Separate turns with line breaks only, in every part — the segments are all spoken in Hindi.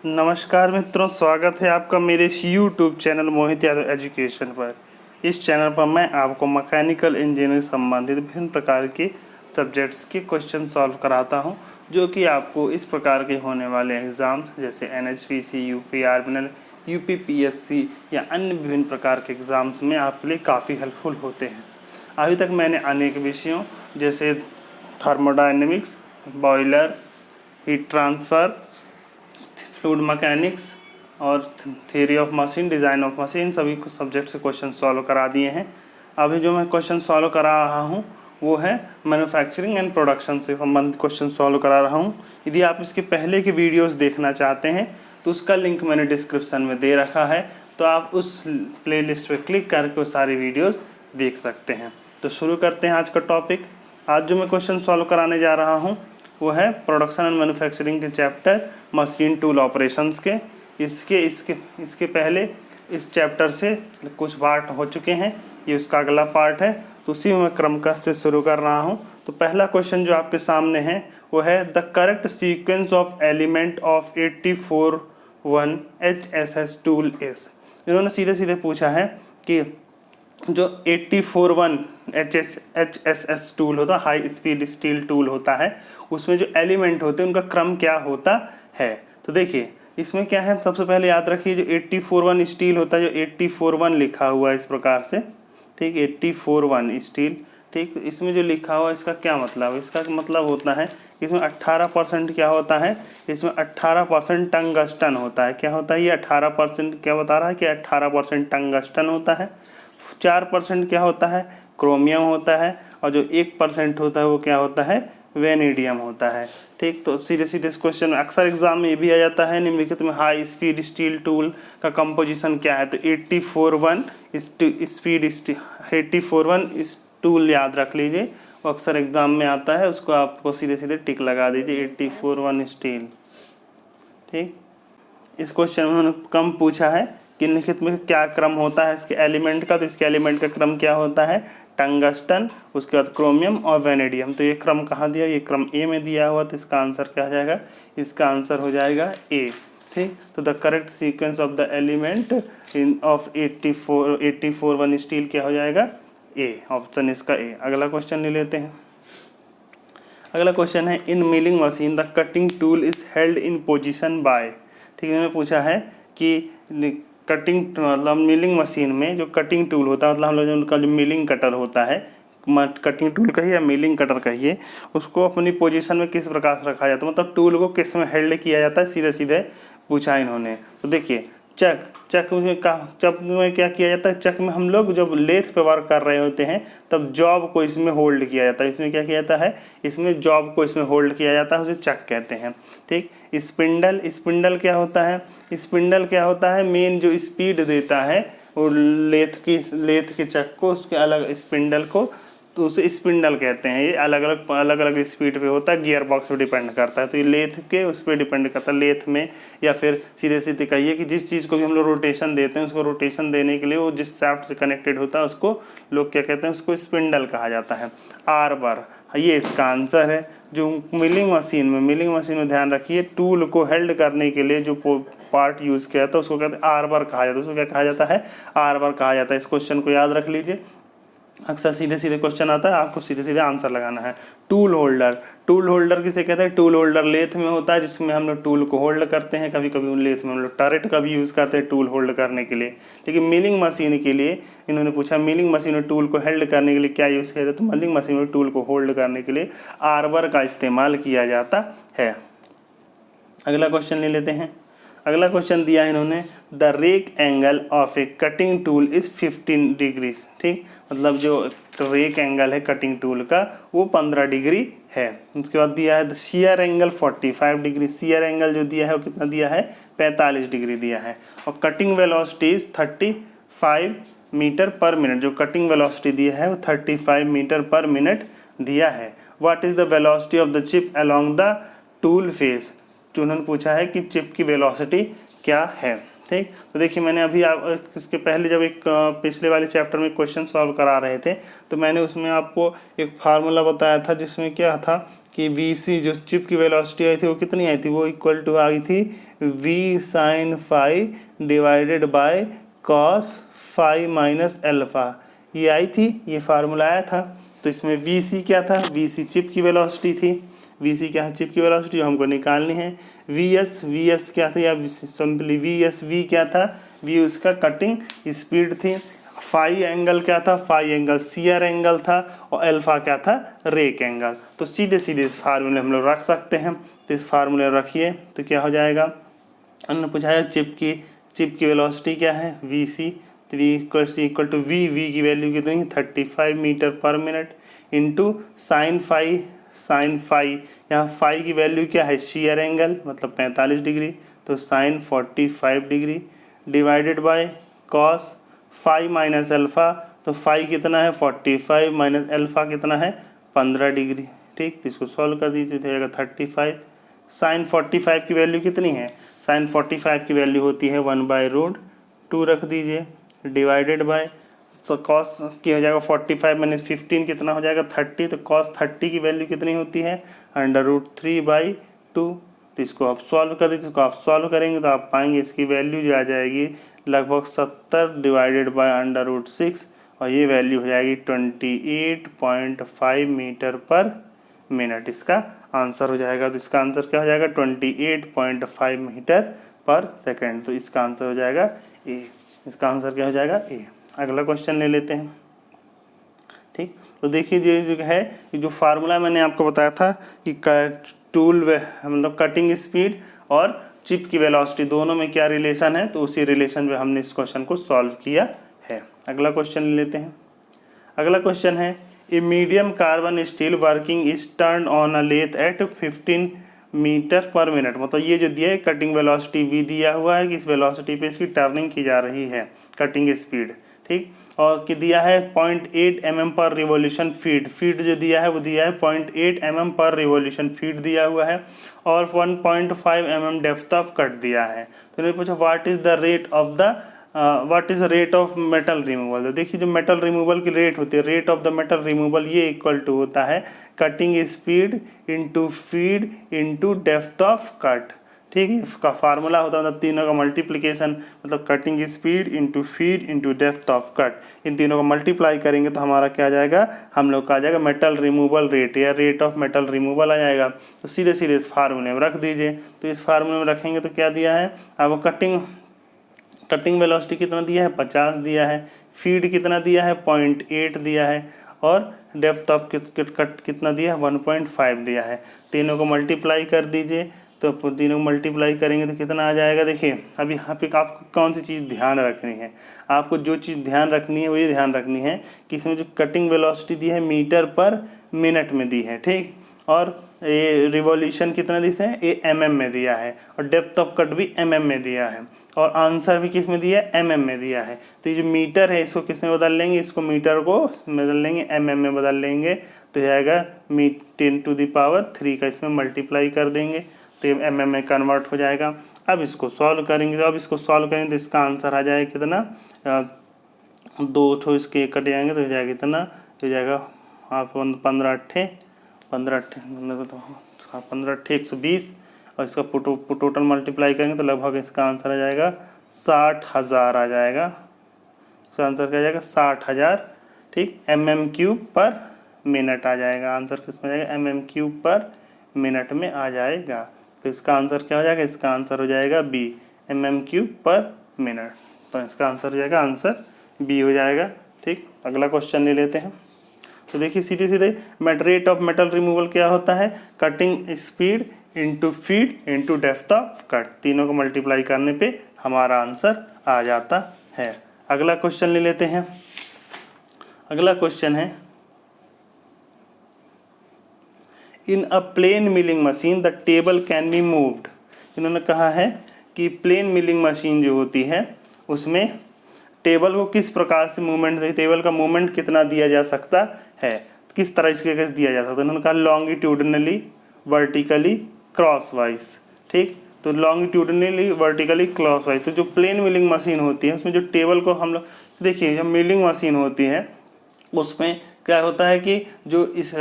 नमस्कार मित्रों, स्वागत है आपका मेरे इस YouTube चैनल मोहित यादव एजुकेशन पर। इस चैनल पर मैं आपको मैकेनिकल इंजीनियरिंग संबंधित विभिन्न प्रकार के सब्जेक्ट्स के क्वेश्चन सॉल्व कराता हूं, जो कि आपको इस प्रकार के होने वाले एग्ज़ाम्स जैसे NHPC, यूपी आर्मिनल, UPPSC या अन्य विभिन्न प्रकार के एग्ज़ाम्स में आपके लिए काफ़ी हेल्पफुल होते हैं। अभी तक मैंने अनेक विषयों जैसे thermodynamics, boiler, heat transfer, fluid mechanics और theory of machine, design of machine, सभी कुछ सब्जेक्ट से क्वेश्चन सॉल्व करा दिए हैं। अभी जो मैं क्वेश्चन सॉल्व करा रहा हूँ वो है मैन्युफैक्चरिंग एंड प्रोडक्शन से संबंधित क्वेश्चन सॉल्व करा रहा हूँ। यदि आप इसके पहले के वीडियोस देखना चाहते हैं तो उसका लिंक मैंने डिस्क्रिप्शन में दे रखा है, तो आप उस प्लेलिस्ट पर क्लिक करके वो सारे वीडियोज़ देख सकते हैं। तो शुरू करते हैं आज का टॉपिक। आज जो मैं क्वेश्चन सॉल्व कराने जा रहा हूँ वो है प्रोडक्शन एंड मैन्युफैक्चरिंग के चैप्टर मशीन टूल ऑपरेशंस के। इसके पहले इस चैप्टर से कुछ पार्ट हो चुके हैं, ये उसका अगला पार्ट है, तो उसी में क्रम का से शुरू कर रहा हूँ। तो पहला क्वेश्चन जो आपके सामने है वो है the correct sequence of element of 84-1 HSS tool is. इन्होंने सीधे सीधे पूछा है कि जो 84-1 HSS टूल होता है, हाई स्पीड स्टील टूल होता है, उसमें जो एलिमेंट होते हैं उनका क्रम क्या होता है। तो देखिए इसमें क्या है, सबसे पहले याद रखिए जो 84-1 स्टील होता है, जो 84-1 लिखा हुआ है इस प्रकार से, ठीक, 84-1 स्टील, ठीक। इसमें जो लिखा हुआ है इसका क्या मतलब है? इसका मतलब होता है इसमें 18% क्या होता है, इसमें 18% टंगस्टन होता है। क्या होता है ये 18%? क्या बता रहा है कि 18% टंगस्टन होता है, 4% क्या होता है, क्रोमियम होता है, और जो 1% होता है वो क्या होता है, वेनेडियम होता है, ठीक। तो सीधे सीधे इस क्वेश्चन में अक्सर एग्जाम में ये भी आ जाता है निम्नलिखित में हाई स्पीड स्टील टूल का कंपोजिशन क्या है। तो 84-1 टूल याद रख लीजिए, वो अक्सर एग्जाम में आता है, उसको आपको सीधे सीधे टिक लगा दीजिए 84-1 स्टील, ठीक। इस क्वेश्चन में उन्होंने क्रम पूछा है कि निम्नलिखित में क्या क्रम होता है इसके एलिमेंट का। तो इसके एलिमेंट का क्रम क्या होता है, टंगस्टन, उसके बाद क्रोमियम और वेनेडियम। तो ये क्रम कहाँ दिया, ये क्रम ए में दिया हुआ, तो इसका आंसर क्या हो जाएगा, इसका आंसर हो जाएगा ए, ठीक। तो the correct sequence of the element in of 84-1 steel क्या हो जाएगा, ए, ऑप्शन इसका ए। अगला क्वेश्चन ले लेते हैं। अगला क्वेश्चन है in milling machine the cutting tool is held in position by, ठीक है। इन्होंने पूछा है कि कटिंग मतलब मिलिंग मशीन में जो कटिंग टूल होता है, मतलब हम लोग उनका जो मिलिंग कटर होता है, कटिंग टूल कहिए या मिलिंग कटर कहिए, उसको अपनी पोजीशन में किस प्रकार से रखा जाता है, मतलब टूल को किस में हेल्ड किया जाता है, सीधे सीधे पूछा इन्होंने। तो देखिए चक में क्या किया जाता है, चक में हम लोग जब लेथ पे वर्क कर रहे होते हैं तब जॉब को इसमें होल्ड किया जाता है। इसमें क्या किया जाता है, इसमें जॉब को इसमें होल्ड किया जाता है, उसे चक कहते हैं, ठीक। स्पिंडल क्या होता है, स्पिंडल क्या होता है, मेन जो स्पीड देता है वो लेथ के चक को, उसके अलग स्पिंडल को, तो उसे स्पिंडल कहते हैं। ये अलग अलग स्पीड पे होता है, गियर बॉक्स पे डिपेंड करता है। तो ये लेथ के उस पर डिपेंड करता है, लेथ में, या फिर सीधे सीधे कहिए कि जिस चीज़ को भी हम लोग रोटेशन देते हैं, उसको रोटेशन देने के लिए वो जिस शाफ्ट से कनेक्टेड होता है उसको लोग क्या कहते हैं, उसको स्पिंडल कहा जाता है। आर्बर, ये इसका आंसर है। जो मिलिंग मशीन में ध्यान रखिए, टूल को हेल्ड करने के लिए जो पार्ट यूज़ किया जाता है उसको कहते हैं आर्बर कहा जाता है, उसको क्या कहा जाता है, आर्बर कहा जाता है। इस क्वेश्चन को याद रख लीजिए, अक्सर सीधे सीधे क्वेश्चन आता है, आपको सीधे सीधे आंसर लगाना है। टूल होल्डर किसे कहते हैं, टूल होल्डर लेथ में होता है जिसमें हम लोग टूल को होल्ड करते हैं। कभी कभी उन लेथ में हम लोग टरेट का भी यूज़ करते हैं टूल होल्ड करने के लिए। लेकिन मिलिंग मशीन के लिए इन्होंने पूछा, मिलिंग मशीन में टूल को हेल्ड करने के लिए क्या यूज़ किया जाता है, तो मिलिंग मशीन में टूल को होल्ड करने के लिए आर्बर का इस्तेमाल किया जाता है। अगला क्वेश्चन ले लेते हैं। अगला क्वेश्चन दिया है इन्होंने, the rake angle of a cutting tool is 15 degrees, ठीक। मतलब जो रेक एंगल है कटिंग टूल का वो 15 डिग्री है। उसके बाद दिया है the shear angle 45 degree, shear angle जो दिया है वो कितना दिया है, 45 डिग्री दिया है। और cutting velocity is 35 metre per minute, जो कटिंग वेलोसिटी दिया है वो 35 मीटर पर मिनट दिया है। What is the velocity of the chip along the tool face, जो उन्होंने पूछा है कि चिप की वेलोसिटी क्या है, ठीक। तो देखिए मैंने अभी इसके पहले जब एक पिछले वाले चैप्टर में क्वेश्चन सॉल्व करा रहे थे तो मैंने उसमें आपको एक फार्मूला बताया था जिसमें क्या था कि वी सी जो चिप की वेलोसिटी आई थी वो कितनी आई थी, वो इक्वल टू आ गई थी V sine phi divided by cos phi minus alpha, ये आई थी, ये फार्मूला आया था। तो इसमें वी सी क्या था, वी सी चिप की वेलोसिटी थी, वी सी क्या है, चिप की वेलोसिटी हमको निकालनी है। वी एस क्या था, या सिंपली वी एस, वी क्या था, वी उसका कटिंग स्पीड थी। फाई एंगल क्या था, फाई एंगल शियर एंगल था, और अल्फा क्या था, रेक एंगल। तो सीधे सीधे इस फार्मूले हम लोग रख सकते हैं। तो इस फार्मूले रखिए तो क्या हो जाएगा, अन्य पूछा है चिप की वेलोसिटी क्या है, वी सी, तो वी इक्वल टू वी की वैल्यू कितनी है 35 metre per minute into sine phi, यहाँ फाई की वैल्यू क्या है, शियर एंगल मतलब 45 डिग्री, तो sine 45 degree divided by cos phi minus alpha, तो फाई कितना है 45 माइनस अल्फ़ा कितना है 15 डिग्री। ठीक, तो इसको सॉल्व कर दीजिए तो जाएगा 35। साइन 45 की वैल्यू कितनी है, साइन 45 की वैल्यू होती है 1/√2 रख दीजिए डिवाइडेड बाय, तो कॉस की हो जाएगा 45 माइनस 15 कितना हो जाएगा 30, तो कॉस 30 की वैल्यू कितनी होती है √3/2। तो इसको आप सॉल्व कर दीजिए, इसको आप सॉल्व करेंगे तो आप पाएंगे इसकी वैल्यू जो आ जाएगी लगभग 70 डिवाइडेड बाय √6, और ये वैल्यू हो जाएगी 28.5 मीटर पर मिनट, इसका आंसर हो जाएगा। तो इसका आंसर क्या हो जाएगा 28.5 मीटर पर सेकेंड, तो इसका आंसर हो जाएगा ए, इसका आंसर क्या हो जाएगा ए। अगला क्वेश्चन ले लेते हैं। ठीक, तो देखिए ये जो है, ये जो फार्मूला मैंने आपको बताया था कि टूल मतलब कटिंग स्पीड और चिप की वेलोसिटी दोनों में क्या रिलेशन है, तो उसी रिलेशन में हमने इस क्वेश्चन को सॉल्व किया है। अगला क्वेश्चन ले लेते हैं। अगला क्वेश्चन है, a medium carbon steel working is turn on a lathe at 15 metre per minute, मतलब ये जो दिया है कटिंग वेलोसिटी वी दिया हुआ है कि इस वेलोसिटी पे इसकी टर्निंग की जा रही है, कटिंग स्पीड। ठीक, और कि दिया है 0.8 mm पर रिवोल्यूशन फीड जो दिया है वो दिया है 0.8 mm पर रिवोल्यूशन फीड दिया हुआ है, और 1.5 mm डेप्थ ऑफ कट दिया है। तो इन्होंने पूछा what is the rate of metal removal. तो देखिए जो मेटल रिमूवल की रेट होती है, rate of the metal removal, ये इक्वल टू होता है cutting speed into feed into depth of cut. ठीक है, इसका फार्मूला होता है तीनों का मल्टीप्लिकेशन, मतलब cutting speed into feed into depth of cut, इन तीनों को मल्टीप्लाई करेंगे तो हमारा क्या आ जाएगा, हम लोग का आ जाएगा मेटल रिमूवल रेट या रेट ऑफ मेटल रिमूवल आ जाएगा। तो सीधे सीधे इस फार्मूले में रख दीजिए। तो इस फार्मूले में रखेंगे तो क्या दिया है, अब कटिंग वेलोसिटी कितना दिया है 50 दिया है, फीड कितना दिया है 0.8 दिया है, और डेप्थ ऑफ कट कितना दिया है 1.5 दिया है। तीनों को मल्टीप्लाई कर दीजिए, तो तीनों को मल्टीप्लाई करेंगे तो कितना आ जाएगा। देखिए अब यहाँ पे आपको कौन सी चीज़ ध्यान रखनी है, आपको जो चीज़ ध्यान रखनी है वो ये ध्यान रखनी है कि इसमें जो कटिंग वेलोसिटी दी है मीटर पर मिनट में दी है। ठीक, और ये रिवॉल्यूशन कितना दी है, ये mm में दिया है, और डेप्थ ऑफ कट भी mm में दिया है, और आंसर भी किस में दिया है, mm में दिया है। तो ये जो मीटर है इसको किस में बदल लेंगे, इसको मीटर को बदल लेंगे mm में बदल लेंगे, तो जाएगा 10⁻³ का इसमें मल्टीप्लाई कर देंगे तो ये mm में कन्वर्ट हो जाएगा। अब इसको सॉल्व करेंगे, तो इसका आंसर आ जाएगा कितना, 2 ठो इसके कट जाएंगे तो हो जाएगा कितना, हो जाएगा आप 15 120, और इसका टोटल मल्टीप्लाई करेंगे तो लगभग इसका आंसर आ जाएगा 60,000 आ जाएगा। इसका आंसर क्या आ जाएगा 60,000। ठीक, mm³ पर मिनट आ जाएगा, आंसर किस में जाएगा mm³ पर मिनट में आ जाएगा। तो इसका आंसर क्या हो जाएगा, इसका आंसर हो जाएगा बी, mm³ पर मिनट। तो इसका आंसर हो जाएगा, आंसर बी हो जाएगा। ठीक, अगला क्वेश्चन ले लेते हैं। तो देखिए सीधे सीधे रेट ऑफ मेटल रिमूवल क्या होता है, cutting speed into feed into depth of cut, तीनों को मल्टीप्लाई करने पे हमारा आंसर आ जाता है। अगला क्वेश्चन ले लेते हैं। अगला क्वेश्चन है, in a plain milling machine the table can be moved. इन्होंने कहा है कि प्लेन मिलिंग मशीन जो होती है उसमें टेबल को किस प्रकार से मूवमेंट, टेबल का मूवमेंट कितना दिया जा सकता है, किस तरह इसके कैसे दिया जा सकता है। उन्होंने कहा लॉन्गिट्यूडनली, वर्टिकली, क्रॉसवाइज। ठीक, तो लॉन्गिट्यूडनली, वर्टिकली, क्रॉसवाइज। तो जो प्लेन मिलिंग मशीन होती है उसमें जो टेबल को हम लोग देखिए, जब मिलिंग मशीन होती है उसमें क्या होता है कि जो इस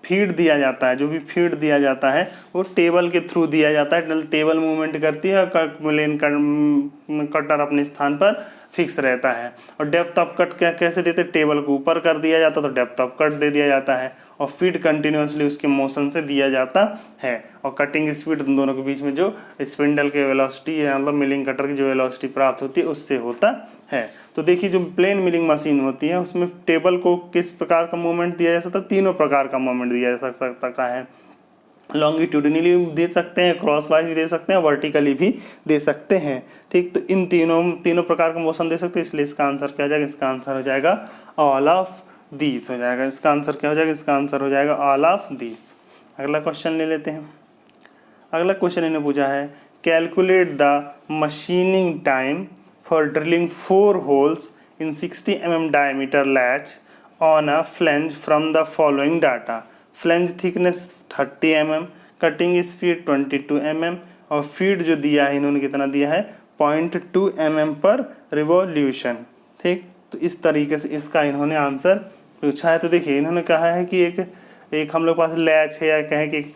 फीड दिया जाता है, जो भी फीड दिया जाता है वो टेबल के थ्रू दिया जाता है। टेबल मूवमेंट करती है और प्लेन कटर अपने स्थान पर फिक्स रहता है। और डेप्थ ऑफ कट क्या कैसे देते, टेबल को ऊपर कर दिया जाता तो डेप्थ ऑफ कट दे दिया जाता है, और फीड कंटिन्यूसली उसके मोशन से दिया जाता है। और कटिंग स्पीड उन दोनों के बीच में जो स्पिंडल के वेलोसिटी है, मतलब मिलिंग कटर की जो वेलोसिटी प्राप्त होती है उससे होता है। तो देखिए जो प्लेन मिलिंग मशीन होती है उसमें टेबल को किस प्रकार का मूवमेंट दिया जा सकता है, तीनों प्रकार का मूवमेंट दिया जा सकता है। लॉन्गिट्यूडिनली भी दे सकते हैं, क्रॉस वाइज भी दे सकते हैं, वर्टिकली भी दे सकते हैं। ठीक, तो इन तीनों प्रकार का मोशन दे सकते हैं, इसलिए इसका आंसर क्या हो जाएगा, इसका आंसर हो जाएगा ऑल ऑफ दीज हो जाएगा। इसका आंसर क्या हो जाएगा, इसका आंसर हो जाएगा ऑल ऑफ दीज। अगला क्वेश्चन ले लेते हैं। अगला क्वेश्चन इन्हें पूछा है, calculate the machining time for drilling 4 holes in 60 mm diameter latch on a flange from the following data. Flange thickness 30 mm, cutting speed 22 mm, और फीड जो दिया है इन्होंने कितना दिया है 0.2 mm पर रिवॉल्यूशन। ठीक, तो इस तरीके से इसका इन्होंने आंसर पूछा है। तो देखिए इन्होंने कहा है कि एक हम लोग पास लैच है, या कहें कि एक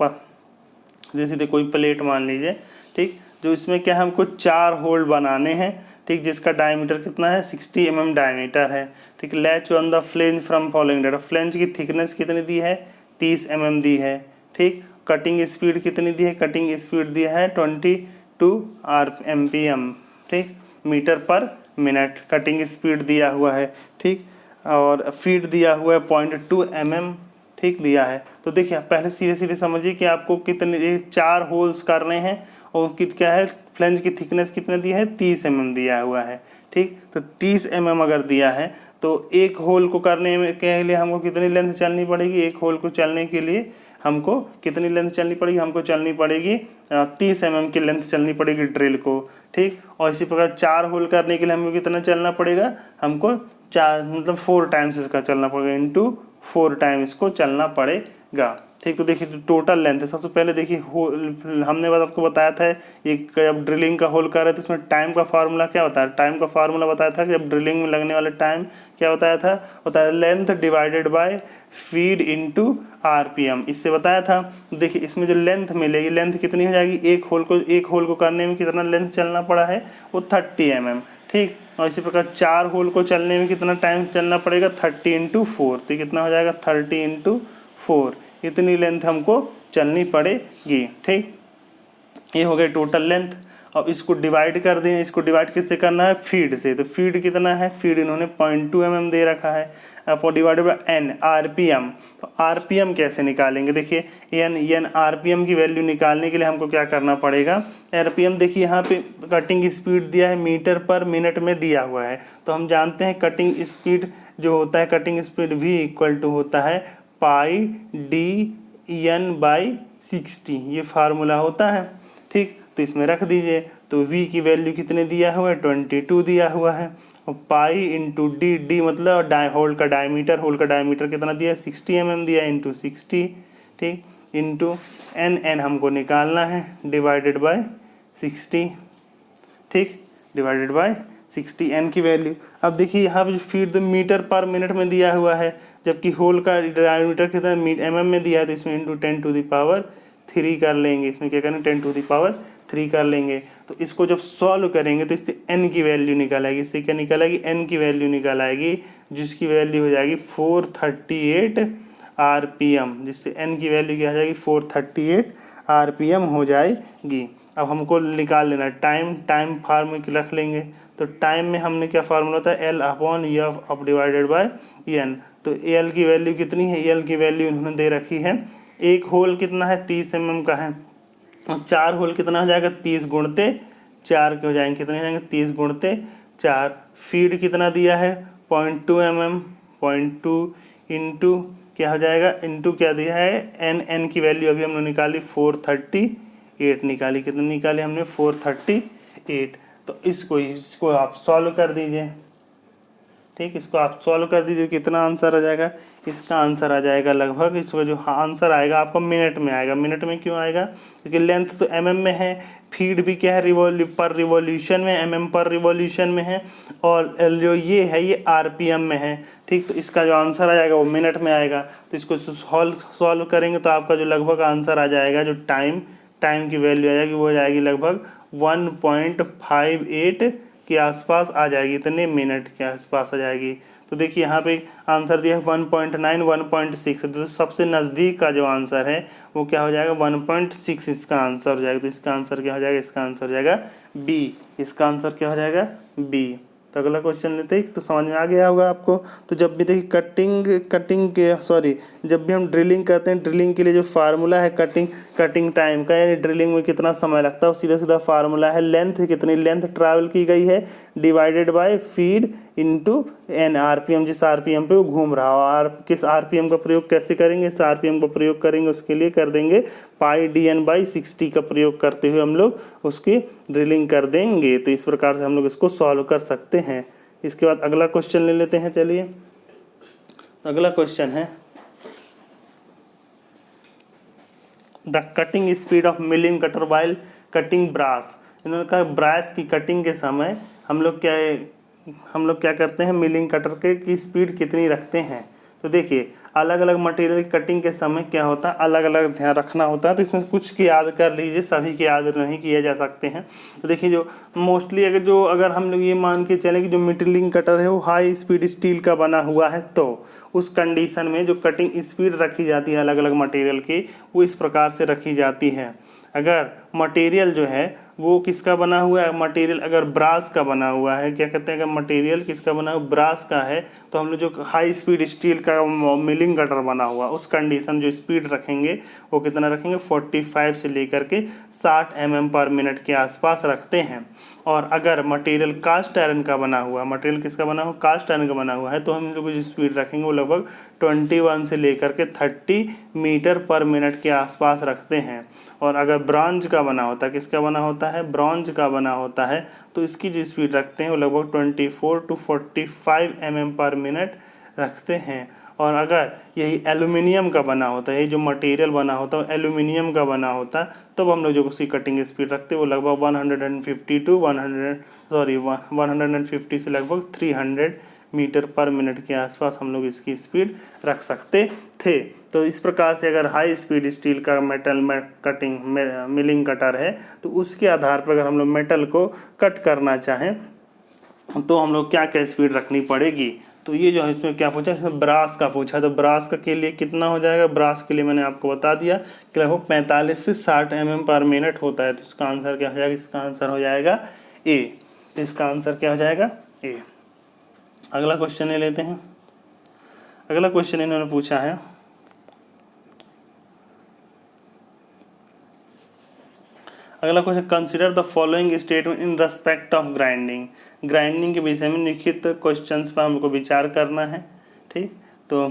जैसे कोई प्लेट मान लीजिए, ठीक, जो इसमें क्या है हमको 4 होल बनाने हैं, ठीक, जिसका डायमीटर कितना है 60 mm डायमीटर है। ठीक, latch on the flange from following data, flange की थिकनेस कितनी दी है 30 mm दी है। ठीक, कटिंग स्पीड कितनी दी है, कटिंग स्पीड दिया है 22 RPM, ठीक, metre per minute cutting speed दिया हुआ है। ठीक, और फीड दिया हुआ है 0.2 mm, ठीक दिया है। तो देखिए पहले सीधे सीधे समझिए कि आपको कितने 4 होल्स करने हैं, और क्या है फ्लेंज की थिकनेस कितने दी है 30 mm दिया हुआ है। ठीक, तो 30 mm अगर दिया है तो एक होल को करने में के लिए हमको कितनी लेंथ चलनी पड़ेगी, एक होल को चलने के लिए हमको कितनी लेंथ चलनी पड़ेगी, हमको चलनी पड़ेगी 30 mm की लेंथ चलनी पड़ेगी ड्रिल को। ठीक, और इसी प्रकार 4 होल करने के लिए हमको कितना चलना पड़ेगा, हमको 4 मतलब 4 टाइम्स इसका चलना पड़ेगा, इंटू 4 टाइम इसको चलना पड़ेगा। ठीक, तो देखिए टोटल लेंथ है। सबसे पहले देखिए हमने आपको बताया था एक जब ड्रिलिंग का होल कर रहे थे उसमें टाइम का फार्मूला क्या होता है, टाइम का फार्मूला बताया था कि जब ड्रिलिंग में लगने वाला टाइम क्या बताया था, होता है length divided by feed into RPM, इससे बताया था। देखिए इसमें जो लेंथ मिलेगी, लेंथ कितनी हो जाएगी, एक होल को करने में कितना लेंथ चलना पड़ा है वो 30 mm। ठीक, और इसी प्रकार 4 होल को चलने में कितना टाइम चलना पड़ेगा 30 × 4, तो कितना हो जाएगा 30 × 4, इतनी लेंथ हमको चलनी पड़ेगी। ठीक, ये हो गई टोटल लेंथ। अब इसको डिवाइड कर दें, इसको डिवाइड किससे करना है, फीड से। तो फीड कितना है, फीड इन्होंने 0.2 mm दे रखा है, अब डिवाइडेड बाय n RPM। तो RPM कैसे निकालेंगे, देखिए n RPM की वैल्यू निकालने के लिए हमको क्या करना पड़ेगा, RPM देखिए यहाँ पे कटिंग स्पीड दिया है मीटर पर मिनट में दिया हुआ है, तो हम जानते हैं कटिंग स्पीड जो होता है, cutting speed V equal to होता है π/d/n/60, ये फार्मूला होता है। ठीक, तो इसमें रख दीजिए, तो V की वैल्यू कितने दिया हुआ है 22 दिया हुआ है, और पाई इंटू डी मतलब होल का डायमीटर कितना दिया है 60 mm दिया है, इंटू 60। ठीक, इंटू n हमको निकालना है डिवाइडेड बाय 60। ठीक, डिवाइडेड बाय 60 n की वैल्यू। अब देखिए यहाँ पे फीड तो मीटर पर मिनट में दिया हुआ है, जबकि होल का डायमीटर कितना mm में दिया है, तो इसमें इंटू 10⁻³ कर लेंगे, इसमें क्या करेंगे 10⁻³ कर लेंगे। तो इसको जब सॉल्व करेंगे तो इससे n की वैल्यू निकाल आएगी, इससे क्या निकाल आएगी, n की वैल्यू निकाल आएगी, जिसकी वैल्यू हो जाएगी 438 RPM, जिससे n की वैल्यू क्या हो जाएगी 438 RPM हो जाएगी। अब हमको निकाल लेना टाइम फार्मूला रख लेंगे, तो टाइम में हमने क्या फार्मूला था L/F अब डिवाइडेड बाय n। तो L की वैल्यू कितनी है, L की वैल्यू इन्होंने दे रखी है, एक होल कितना है 30 mm का है, 4 होल कितना हो जाएगा 30 × 4 के हो जाएंगे, कितने हो जाएंगे 30 × 4। फीड कितना दिया है 0.2 mm, 0.2 इंटू क्या हो जाएगा, इंटू क्या दिया है n की वैल्यू अभी हमने निकाली 438 निकाली, कितनी निकाली हमने 438। तो इसको आप सॉल्व कर दीजिए। ठीक, इसको आप सॉल्व कर दीजिए, कितना आंसर आ जाएगा, इसका आंसर आ जाएगा लगभग, इसका जो आंसर आएगा आपको मिनट में आएगा। मिनट में क्यों आएगा, क्योंकि लेंथ तो mm में है, फीड भी क्या है पर रिवॉल्यूशन में, mm पर रिवॉल्यूशन में है, और जो ये है ये rpm में है। ठीक, तो इसका जो आंसर आ जाएगा वो मिनट में आएगा। तो इसको सॉल्व करेंगे तो आपका जो लगभग आंसर आ जाएगा, जो टाइम की वैल्यू आ जाएगी वो आ जाएगी लगभग 1.58 के आसपास आ जाएगी, इतने मिनट के आसपास आ जाएगी। तो देखिए यहाँ पे आंसर दिया है 1.9, 1.6, तो सबसे नज़दीक का जो आंसर है वो क्या हो जाएगा 1.6 इसका आंसर हो जाएगा। तो इसका आंसर क्या हो जाएगा, इसका आंसर हो जाएगा बी। इसका आंसर क्या हो जाएगा, बी। तो अगला क्वेश्चन लेते हैं, तो समझ में आ गया होगा आपको। तो जब भी देखिए जब भी हम ड्रिलिंग करते हैं, ड्रिलिंग के लिए जो फार्मूला है कटिंग टाइम का, यानी ड्रिलिंग में कितना समय लगता है, सीधा सीधा फार्मूला है लेंथ, कितनी लेंथ ट्रैवल की गई है divided by feed into N, RPM, जिस आरपीएम पे वो घूम रहा हो। किस आरपीएम का प्रयोग कैसे करेंगे, इस आरपीएम का प्रयोग करेंगे, उसके लिए कर देंगे पाई dn/60 का प्रयोग करते हुए हम लोग उसकी ड्रिलिंग कर देंगे। तो इस प्रकार से हम लोग इसको सॉल्व कर सकते हैं। इसके बाद अगला क्वेश्चन ले लेते हैं। चलिए अगला क्वेश्चन है the cutting speed of milling cutter while cutting brass. इन्होंने कहा ब्रास की कटिंग के समय हम लोग क्या करते हैं, मिलिंग कटर की स्पीड कितनी रखते हैं। तो देखिए अलग अलग मटेरियल की कटिंग के समय क्या होता है, अलग अलग ध्यान रखना होता है। तो इसमें कुछ की याद कर लीजिए, सभी के याद नहीं किए जा सकते हैं। तो देखिए जो मोस्टली अगर हम लोग ये मान के चलें कि जो मिलिंग कटर है वो हाई स्पीड स्टील का बना हुआ है, तो उस कंडीशन में जो कटिंग स्पीड रखी जाती है अलग अलग मटेरियल की, वो इस प्रकार से रखी जाती है। अगर मटेरियल जो है वो किसका बना हुआ है, मटेरियल अगर ब्रास का बना हुआ है, क्या कहते हैं, अगर मटेरियल किसका बना हुआ ब्रास का है, तो हम लोग जो हाई स्पीड स्टील का मिलिंग कटर बना हुआ उस कंडीशन जो स्पीड रखेंगे वो कितना रखेंगे 45 से लेकर के 60 mm पर मिनट के आसपास रखते हैं। और अगर मटेरियल कास्ट आयरन का बना हुआ, मटेरियल किसका बना हुआ, कास्ट आयरन का बना हुआ है, तो हम लोग जो स्पीड रखेंगे वो लगभग 21 से लेकर के 30 मीटर पर मिनट के आसपास रखते हैं। और अगर ब्रॉन्ज का बना होता है, किसका बना होता है, ब्रॉन्ज का बना होता है, तो इसकी जो स्पीड रखते हैं वो लगभग 24 to 45 mm पर मिनट रखते हैं। और अगर यही एल्यूमिनियम का बना होता है, ये जो मटेरियल बना होता है एल्यूमिनियम का बना होता, तब हम लोग जो उसकी कटिंग स्पीड रखते हैं वो लगभग 150 से लगभग 300 मीटर पर मिनट के आसपास हम लोग इसकी स्पीड रख सकते थे। तो इस प्रकार से अगर हाई स्पीड स्टील का मेटल में कटिंग मिलिंग कटर है, तो उसके आधार पर अगर हम लोग मेटल को कट करना चाहें तो हम लोग क्या क्या स्पीड रखनी पड़ेगी। तो ये जो है इसमें क्या पूछा, इसमें ब्रास का पूछा। तो ब्रास का के लिए कितना हो जाएगा, ब्रास के लिए मैंने आपको बता दिया कि लगभग 45 से 60 mm पर मिनट होता है। तो इसका आंसर क्या हो जाएगा, इसका आंसर हो जाएगा ए। तो इसका आंसर क्या हो जाएगा, ए। अगला क्वेश्चन ले लेते हैं। अगला क्वेश्चन इन्होंने पूछा है अगला question, consider the following statement in respect of grinding. Grinding के विषय में लिखित क्वेश्चंस पर हमको विचार करना है। ठीक, तो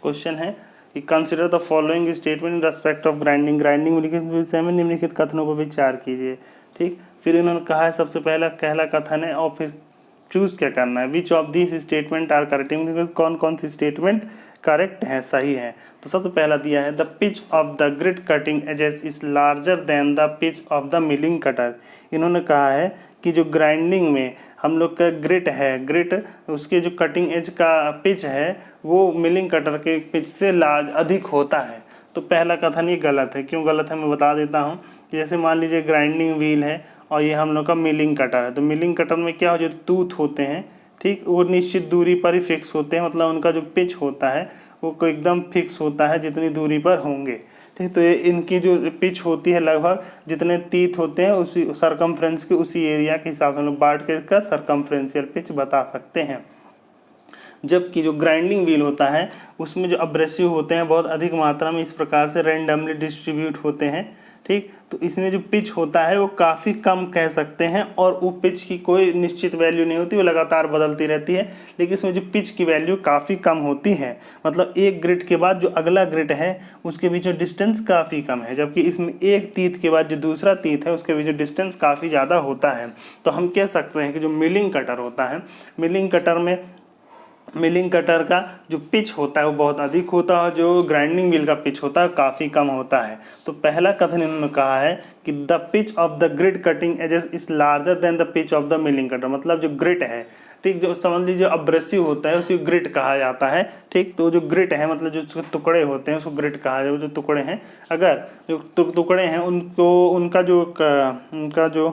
क्वेश्चन है कि consider the following statement in respect of grinding. Grinding में लिखित विषय में निम्नलिखित कथनों पर विचार कीजिए। ठीक, फिर इन्होंने कहा है सबसे पहला कथन है, और फिर चूज क्या करना है, which of this statement are correct, कौन कौन सी स्टेटमेंट करेक्ट है, सही है। तो सबसे पहला दिया है the pitch of the grit cutting edges is larger than the pitch of the milling cutter. इन्होंने कहा है कि जो ग्राइंडिंग में हम लोग का ग्रिट उसके जो कटिंग एज का पिच है वो मिलिंग कटर के पिच से अधिक होता है। तो पहला कथन ये गलत है। क्यों गलत है मैं बता देता हूँ। जैसे मान लीजिए ग्राइंडिंग व्हील है और ये हम लोग का मिलिंग कटर है, तो मिलिंग कटर में क्या हो, जो टूथ होते हैं, ठीक, वो निश्चित दूरी पर ही फिक्स होते हैं, मतलब उनका जो पिच होता है वो एकदम फिक्स होता है जितनी दूरी पर होंगे। ठीक, तो ये इनकी जो पिच होती है लगभग जितने तीत होते हैं उसी सरकमफ्रेंस के उसी एरिया के हिसाब से हम लोग बांट के इसका सरकमफ्रेंशियल पिच बता सकते हैं। जबकि जो ग्राइंडिंग व्हील होता है उसमें जो अब्रेसिव होते हैं बहुत अधिक मात्रा में इस प्रकार से रैंडमली डिस्ट्रीब्यूट होते हैं। ठीक, तो इसमें जो पिच होता है वो काफ़ी कम कह सकते हैं, और वो पिच की कोई निश्चित वैल्यू नहीं होती, वो लगातार बदलती रहती है। लेकिन इसमें जो पिच की वैल्यू काफ़ी कम होती है, मतलब एक ग्रिट के बाद जो अगला ग्रिट है उसके बीच में डिस्टेंस काफ़ी कम है, जबकि इसमें एक तीत के बाद जो दूसरा तीत है उसके बीच में डिस्टेंस काफ़ी ज़्यादा होता है। तो हम कह सकते हैं कि जो मिलिंग कटर होता है, मिलिंग कटर में मिलिंग कटर का जो पिच होता है वो बहुत अधिक होता है, जो ग्राइंडिंग व्हील का पिच होता है काफ़ी कम होता है। तो पहला कथन इन्होंने कहा है कि the pitch of the grid cutting edges is larger than the pitch of the milling cutter. मतलब जो ग्रिट है, ठीक, जो समझ लीजिए अब्रेसिव होता है उसी ग्रिट कहा जाता है, ठीक। तो जो ग्रिट है मतलब जो उसके टुकड़े होते हैं उसको ग्रिट कहा जाता है। जो टुकड़े हैं, अगर जो टुकड़े हैं उनको उनका जो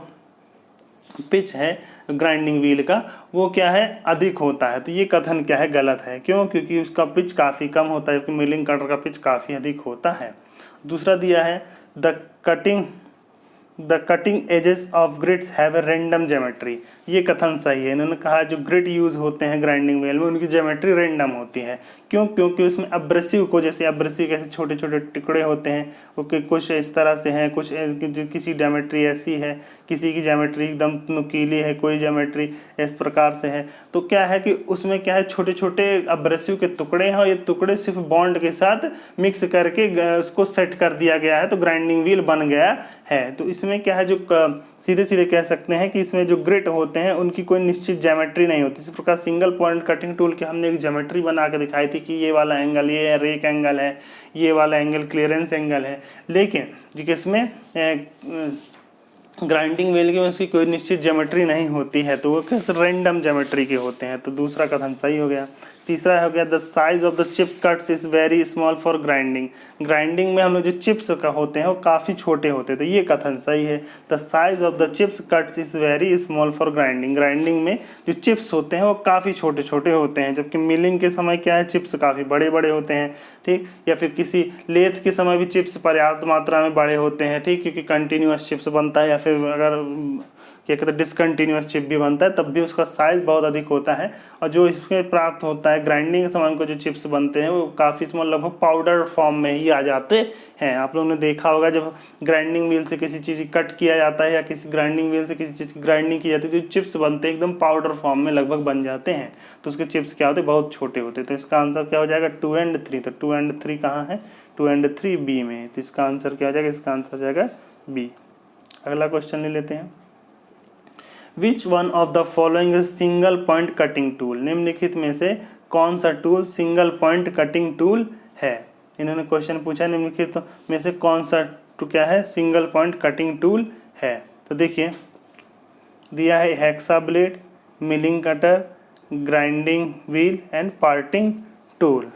पिच है ग्राइंडिंग व्हील का वो क्या है, अधिक होता है। तो ये कथन क्या है, गलत है। क्यों? क्योंकि उसका पिच काफ़ी कम होता है, क्योंकि मिलिंग कटर का पिच काफ़ी अधिक होता है। दूसरा दिया है the cutting edges of grids have a random geometry. ये कथन सही है। इन्होंने कहा जो ग्रिड यूज़ होते हैं ग्राइंडिंग व्हील में उनकी ज्योमेट्री रैंडम होती है। क्यों? क्योंकि उसमें अब्रेसिव को, जैसे अब्रेसिव कैसे छोटे छोटे टुकड़े होते हैं वो कुछ इस तरह से हैं, कुछ किसी ज्योमेट्री ऐसी है, किसी की ज्योमेट्री एकदम नुकीली है, कोई ज्योमेट्री इस प्रकार से है। तो क्या है कि उसमें क्या है, छोटे छोटे अब्रेसिव के टुकड़े हैं और ये टुकड़े सिर्फ बॉन्ड के साथ मिक्स करके उसको सेट कर दिया गया है, तो ग्राइंडिंग व्हील बन गया है। तो इसमें क्या है, जो सीधे सीधे कह सकते हैं कि इसमें जो ग्रिट होते हैं उनकी कोई निश्चित ज्योमेट्री नहीं होती। इसी प्रकार सिंगल पॉइंट कटिंग टूल के हमने एक ज्योमेट्री बना के दिखाई थी कि ये वाला एंगल ये रेक एंगल है, ये वाला एंगल क्लियरेंस एंगल है। लेकिन जो इसमें ग्राइंडिंग व्हील की उसकी कोई निश्चित ज्योमेट्री नहीं होती है, तो वो कैसे रैंडम ज्योमेट्री के होते हैं। तो दूसरा कथन सही हो गया। तीसरा हो गया the size of the chip cuts is very small for grinding. Grinding में हम लोग जो चिप्स का होते हैं वो काफ़ी छोटे होते हैं, तो ये कथन सही है। The size of the chips cuts is very small for grinding. Grinding में जो चिप्स होते हैं वो काफ़ी छोटे छोटे होते हैं, जबकि मिलिंग के समय क्या है, चिप्स काफ़ी बड़े बड़े होते हैं, ठीक। या फिर किसी लेथ के समय भी चिप्स पर्याप्त मात्रा में बड़े होते हैं, ठीक, क्योंकि कंटिन्यूअस चिप्स बनता है या फिर अगर क्या कहते हैं डिसकंटिन्यूअस चिप भी बनता है तब भी उसका साइज़ बहुत अधिक होता है। और जो इसमें प्राप्त होता है ग्राइंडिंग के समय को जो चिप्स बनते हैं वो काफ़ी स्मॉल, लगभग पाउडर फॉर्म में ही आ जाते हैं। आप लोगों ने देखा होगा जब ग्राइंडिंग व्हील से किसी चीज़ कट किया जाता है या किसी ग्राइंडिंग व्हील से किसी चीज़ की ग्राइंडिंग की जाती है, जो चिप्स बनते हैं एकदम पाउडर फॉर्म में लगभग बन जाते हैं। तो उसके चिप्स क्या होते हैं, बहुत छोटे होते हैं। तो इसका आंसर क्या हो जाएगा, 2 और 3। तो 2 और 3 कहाँ है, 2 और 3 बी में। तो इसका आंसर क्या हो जाएगा, इसका आंसर हो जाएगा बी। अगला क्वेश्चन ले लेते हैं। विच one of the following is single point cutting tool. निम्नलिखित में से कौन सा tool single point cutting tool है। इन्होंने क्वेश्चन पूछा निम्नलिखित में से कौन सा क्या है, सिंगल पॉइंट कटिंग टूल है। तो देखिए दिया है hacksaw blade, milling cutter, grinding wheel and parting tool.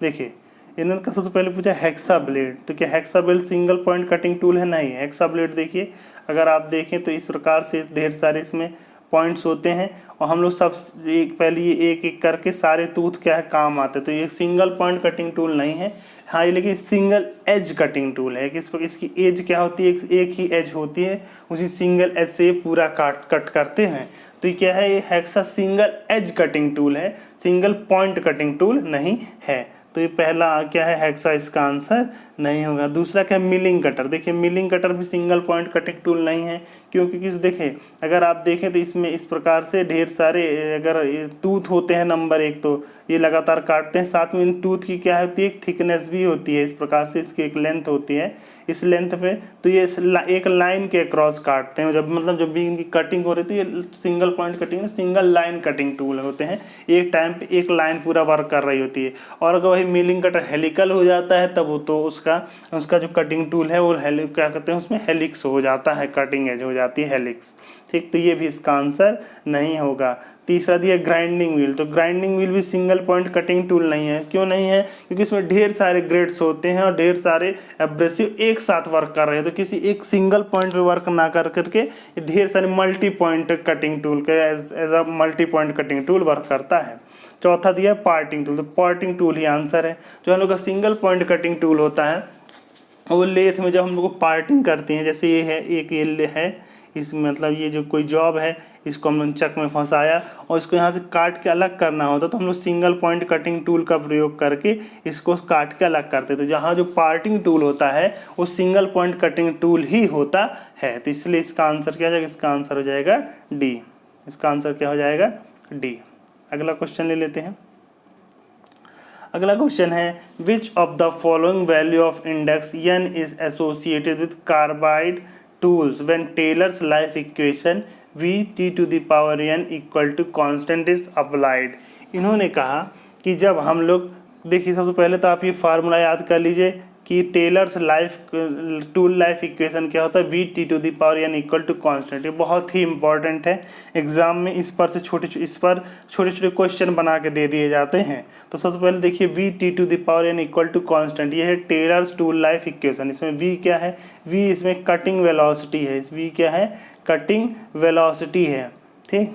देखिए इन्होंने सबसे पहले पूछा हेक्सा ब्लेड, तो क्या hacksaw blade single point cutting tool है, नहीं। हेक्सा ब्लेड देखिए अगर आप देखें तो इस प्रकार से ढेर सारे इसमें पॉइंट्स होते हैं और हम लोग सब एक पहले ये एक एक करके सारे टूथ क्या है काम आते हैं। तो ये सिंगल पॉइंट कटिंग टूल नहीं है। हाँ, ये लेकिन सिंगल एज कटिंग टूल है कि इसकी एज क्या होती है, एक ही एज होती है, उसी सिंगल एज से पूरा कट करते हैं। तो ये क्या है, ये hacksaw single edge cutting tool है, सिंगल पॉइंट कटिंग टूल नहीं है। तो ये पहला क्या है, हेक्सा इसका आंसर नहीं होगा। दूसरा क्या है, मिलिंग कटर। देखिए मिलिंग कटर भी सिंगल पॉइंट कटिंग टूल नहीं है, क्योंकि देखें अगर आप देखें तो इसमें इस प्रकार से ढेर सारे अगर टूथ होते हैं नंबर एक, तो ये लगातार काटते हैं, साथ में इन टूथ की क्या होती है, एक थिकनेस भी होती है। इस प्रकार से इसकी एक लेंथ होती है, इस लेंथ पे तो ये एक लाइन के क्रॉस काटते हैं। जब भी इनकी कटिंग हो रही है तो ये single point cutting, single line cutting tool होते हैं। एक टाइम पे एक लाइन पूरा वर्क कर रही होती है। और अगर वही मिलिंग कटर हेलिकल हो जाता है तब वो तो उसका जो कटिंग टूल है वो क्या कहते हैं, उसमें हेलिक्स हो जाता है, कटिंग एज हो जाती है हेलिक्स, ठीक। तो ये भी इसका आंसर नहीं होगा। तीसरा दिया ग्राइंडिंग व्हील, तो ग्राइंडिंग व्हील भी सिंगल पॉइंट कटिंग टूल नहीं है। क्यों नहीं है, क्योंकि इसमें ढेर सारे ग्रेड्स होते हैं और ढेर सारे एब्रेसिव एक साथ वर्क कर रहे हैं। तो किसी एक सिंगल पॉइंट पे वर्क ना कर करके ढेर सारे मल्टी पॉइंट कटिंग टूल के as a multi point cutting tool work करता है। चौथा दिया पार्टिंग टूल, तो पार्टिंग टूल ही आंसर है। जो हम लोग का सिंगल पॉइंट कटिंग टूल होता है वो लेथ में जब हम लोग को पार्टिंग करते हैं, जैसे ये है एक ये है, इस मतलब ये जो कोई जॉब है इसको हम लोग चक में फंसाया और इसको यहाँ से काट के अलग करना होता, तो हम लोग सिंगल पॉइंट कटिंग टूल का प्रयोग करके इसको काट के अलग करते। तो जहाँ जो पार्टिंग टूल होता है वो सिंगल पॉइंट कटिंग टूल ही होता है। तो इसलिए इसका आंसर क्या हो जाएगा, इसका आंसर हो जाएगा डी। इसका आंसर क्या हो जाएगा, डी। अगला क्वेश्चन ले लेते हैं। अगला क्वेश्चन है which of the following value of index n is associated with carbide tools when Taylor's life equation Vt⁴n equal to constant is applied. इन्होंने कहा कि जब हम लोग, देखिए सबसे पहले तो आप ये फार्मूला याद कर लीजिए कि टेलर्स टूल लाइफ इक्वेशन क्या होता है, Vt⁴n इक्वल टू कॉन्स्टेंट। ये बहुत ही इंपॉर्टेंट है, एग्जाम में इस पर छोटे छोटे क्वेश्चन बना के दे दिए जाते हैं। तो सबसे पहले देखिए Vt⁴n इक्वल टू कॉन्स्टेंट, ये है टेलर्स टूल लाइफ इक्वेशन। इसमें V क्या है, V इसमें कटिंग वेलोसिटी है, V क्या है, कटिंग वेलोसिटी है, ठीक।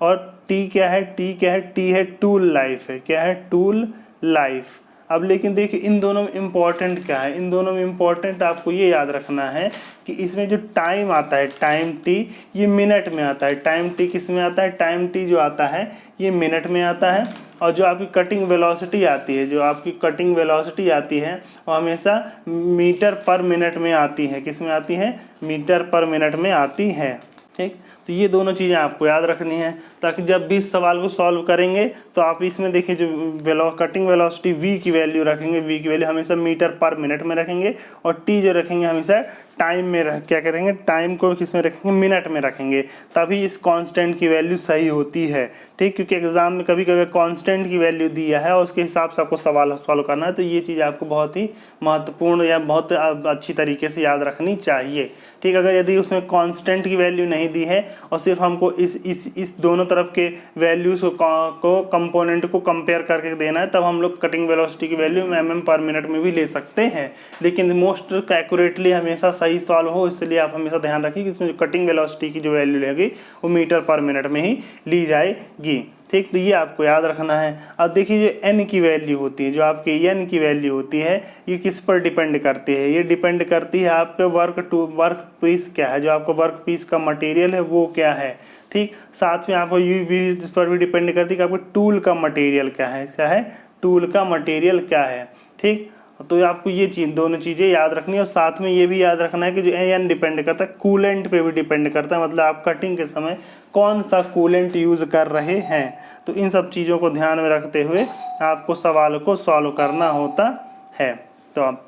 और T क्या है, T है टूल लाइफ है, क्या है, टूल लाइफ। अब लेकिन देखिए इन दोनों में इम्पॉर्टेंट क्या है, इन दोनों में इम्पॉर्टेंट आपको ये याद रखना है कि इसमें जो टाइम आता है, टाइम टी, ये मिनट में आता है। टाइम टी किस में आता है, टाइम टी जो आता है ये मिनट में आता है। और जो आपकी कटिंग वेलोसिटी आती है, जो आपकी कटिंग वेलोसिटी आती है वो हमेशा मीटर पर मिनट में आती है। किस में आती है, मीटर पर मिनट में आती है, ठीक। तो ये दोनों चीज़ें आपको याद रखनी है, ताकि जब भी इस सवाल को सॉल्व करेंगे तो आप इसमें देखिए जो कटिंग वेलोसिटी v की वैल्यू रखेंगे, v की वैल्यू हमेशा मीटर पर मिनट में रखेंगे, और t जो रखेंगे हमेशा टाइम में क्या करेंगे, टाइम को किस में रखेंगे, मिनट में रखेंगे, तभी इस कांस्टेंट की वैल्यू सही होती है, ठीक। क्योंकि एग्जाम में कभी कभी कांस्टेंट की वैल्यू दिया है और उसके हिसाब से आपको सवाल सॉल्व करना है, तो ये चीज़ आपको बहुत ही महत्वपूर्ण या बहुत अच्छी तरीके से याद रखनी चाहिए, ठीक। अगर यदि उसमें कांस्टेंट की वैल्यू नहीं दी है और सिर्फ हमको इस दोनों तरफ के वैल्यूज को कंपोनेंट को कंपेयर करके देना है, तब हम लोग कटिंग वेलोसिटी की वैल्यू mm पर मिनट में भी ले सकते हैं। लेकिन मोस्ट एक्यूरेटली हमेशा सही सॉल्व हो, इसलिए आप हमेशा ध्यान रखिए कि इसमें जो कटिंग वेलोसिटी की जो वैल्यू रहेगी वो मीटर पर मिनट में ही ली जाएगी, ठीक। तो ये आपको याद रखना है। अब देखिए जो n की वैल्यू होती है, जो आपके n की वैल्यू होती है, ये किस पर डिपेंड करती है, ये डिपेंड करती है आपके वर्क पीस क्या है, जो आपका वर्क पीस का मटेरियल है वो क्या है, ठीक। साथ में आपको ये भी इस पर भी डिपेंड करती है कि आपके टूल का मटेरियल क्या है, टूल का मटेरियल क्या है, ठीक। तो आपको ये दोनों चीज़ें याद रखनी है। और साथ में ये भी याद रखना है कि जो n डिपेंड करता है कूलेंट पे भी डिपेंड करता है, मतलब आप कटिंग के समय कौन सा कूलेंट यूज़ कर रहे हैं। तो इन सब चीज़ों को ध्यान में रखते हुए आपको सवाल को सॉल्व करना होता है। तो आप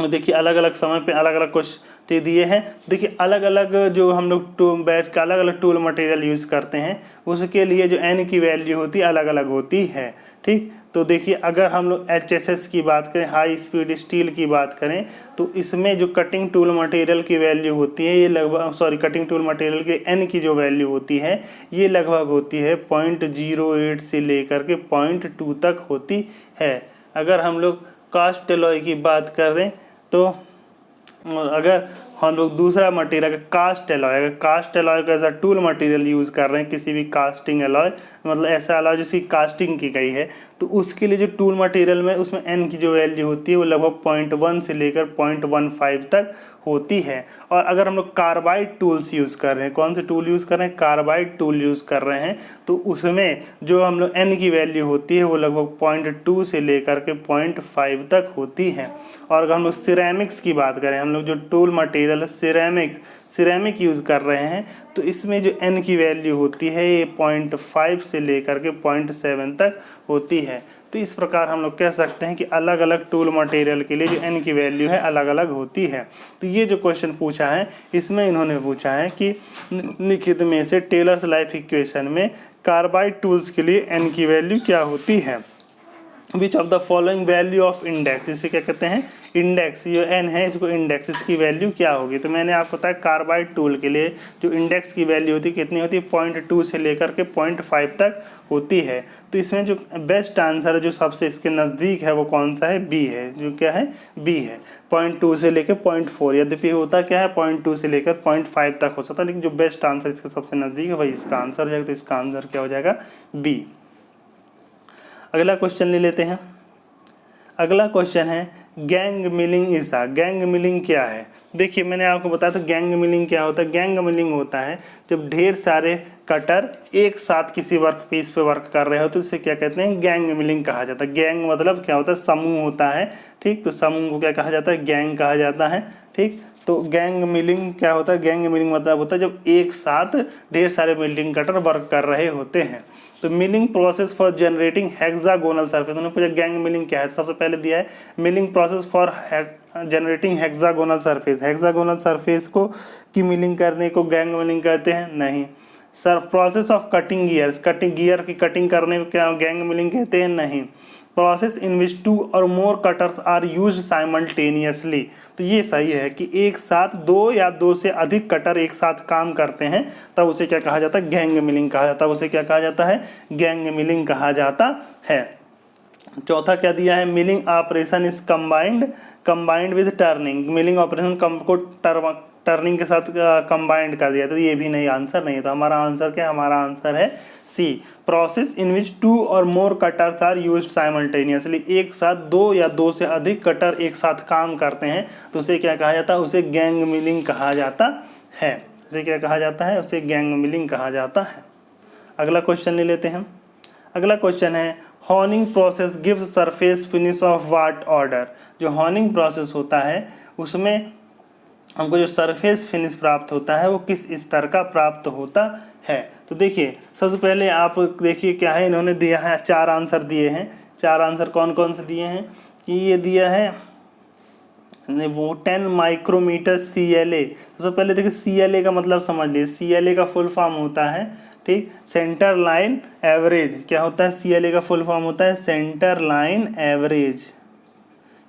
देखिए अलग अलग समय पे अलग अलग क्वेश्चन दिए हैं। देखिए अलग अलग जो हम लोग बैच का अलग अलग टूल मटेरियल यूज़ करते हैं, उसके लिए जो n की वैल्यू होती है अलग अलग होती है, ठीक। तो देखिए अगर हम लोग HSS की बात करें, हाई स्पीड स्टील की बात करें, तो इसमें जो कटिंग टूल मटेरियल की वैल्यू होती है ये लगभग कटिंग टूल मटेरियल के n की जो वैल्यू होती है ये लगभग होती है 0.08 से लेकर के 0.2 तक होती है। अगर हम लोग कास्ट एलॉय की बात करें तो अगर हम लोग दूसरा मटेरियल कास्ट एलॉय, अगर कास्ट एलॉय का ऐसा टूल मटेरियल यूज़ कर रहे हैं, किसी भी कास्टिंग एलॉय, मतलब ऐसा एलॉय जिसकी कास्टिंग की गई है, तो उसके लिए जो टूल मटेरियल में उसमें n की जो वैल्यू होती है वो लगभग 0.1 से लेकर 0.15 तक होती है। और अगर हम लोग कार्बाइड टूल्स यूज़ कर रहे हैं, कौन से टूल यूज़ कर रहे हैं, कार्बाइड टूल यूज़ कर रहे हैं, तो उसमें जो हम लोग n की वैल्यू होती है वो लगभग 0.2 से लेकर के 0.5 तक होती है। और अगर हम लोग सिरेमिक्स की बात करें, हम लोग जो टूल मटेरियल सिरेमिक यूज़ कर रहे हैं, तो इसमें जो n की वैल्यू होती है ये 0.5 से लेकर के 0.7 तक होती है। तो इस प्रकार हम लोग कह सकते हैं कि अलग अलग टूल मटेरियल के लिए जो n की वैल्यू है अलग अलग होती है। तो ये जो क्वेश्चन पूछा है इसमें इन्होंने पूछा है कि निम्नलिखित में से टेलर्स लाइफ इक्वेशन में कार्बाइड टूल्स के लिए n की वैल्यू क्या होती है। Which of the following value of index, इसे क्या कहते हैं, इंडेक्स, ये n है इसको इंडेक्स, इसकी वैल्यू क्या होगी। तो मैंने आपको बताया कार्बाइड टूल के लिए जो इंडेक्स की वैल्यू होती है कितनी होती है, 0.2 से लेकर के 0.5 तक होती है। तो इसमें जो बेस्ट आंसर है, जो सबसे इसके नज़दीक है वो कौन सा है, बी है, जो क्या है, बी है। 0.2 से लेकर 0.4, यद्यपि होता क्या है 0.2 से लेकर 0.5 तक हो सकता है, लेकिन जो बेस्ट आंसर इसके सबसे नज़दीक है वही इसका आंसर हो जाएगा। तो इसका आंसर क्या हो जाएगा, बी। अगला क्वेश्चन ले लेते हैं। अगला क्वेश्चन है गैंग मिलिंग ईसा। गैंग मिलिंग क्या है, देखिए मैंने आपको बताया था गैंग मिलिंग क्या होता है। गैंग मिलिंग होता है जब ढेर सारे कटर एक साथ किसी वर्क पीस पे वर्क कर रहे हो तो इसे क्या कहते हैं, गैंग मिलिंग कहा जाता है। गैंग मतलब क्या होता है, समूह होता है, ठीक। तो समूह को क्या कहा जाता है, गैंग कहा जाता है, ठीक। तो गैंग मिलिंग क्या होता है? गैंग मिलिंग मतलब होता है जब एक साथ ढेर सारे मिलिंग कटर वर्क कर रहे होते हैं। तो milling process for generating hexagonal surface, उन्होंने पूछा गैंग मिलिंग क्या है। सबसे पहले दिया है milling process for generating hexagonal surface. Hexagonal surface को की मिलिंग करने को गैंग मिलिंग कहते हैं? नहीं। Sir process of cutting gears, cutting gear की कटिंग करने को क्या गैंग मिलिंग कहते हैं? नहीं। प्रोसेस इन विच 2 और मोर कटर्स आर यूज्ड साइमल्टेनियसली, तो ये सही है कि एक साथ 2 या 2 से अधिक कटर एक साथ काम करते हैं तब उसे क्या कहा जाता है? गैंग मिलिंग कहा जाता है। उसे क्या कहा जाता है? गैंग मिलिंग कहा जाता है। चौथा क्या दिया है? Milling operation is combined with turning. Milling operation को टर्निंग के साथ कंबाइंड कर दिया, तो ये भी नहीं, आंसर नहीं है। तो हमारा आंसर क्या है? हमारा आंसर है सी, प्रोसेस इन विच 2 और मोर कटर्स आर यूज्ड साइमल्टेनियसली। एक साथ 2 या 2 से अधिक कटर एक साथ काम करते हैं तो उसे क्या कहा जाता है? उसे गैंग मिलिंग कहा जाता है। उसे क्या कहा जाता है? उसे गैंग मिलिंग कहा जाता है। अगला क्वेश्चन ले लेते हैं। अगला क्वेश्चन है horning process gives surface finish off what order. जो हॉर्निंग प्रोसेस होता है उसमें हमको जो सरफेस फिनिश प्राप्त होता है वो किस स्तर का प्राप्त होता है? तो देखिए सबसे पहले आप देखिए क्या है, इन्होंने दिया है 4 आंसर दिए हैं। 4 आंसर कौन कौन से दिए हैं कि ये दिया है वो 10 माइक्रोमीटर CLA। तो सबसे पहले देखिए CLA का मतलब समझ लीजिए। CLA का फुल फॉर्म होता है, ठीक, सेंटर लाइन एवरेज। क्या होता है? CLA का फुल फॉर्म होता है सेंटर लाइन एवरेज।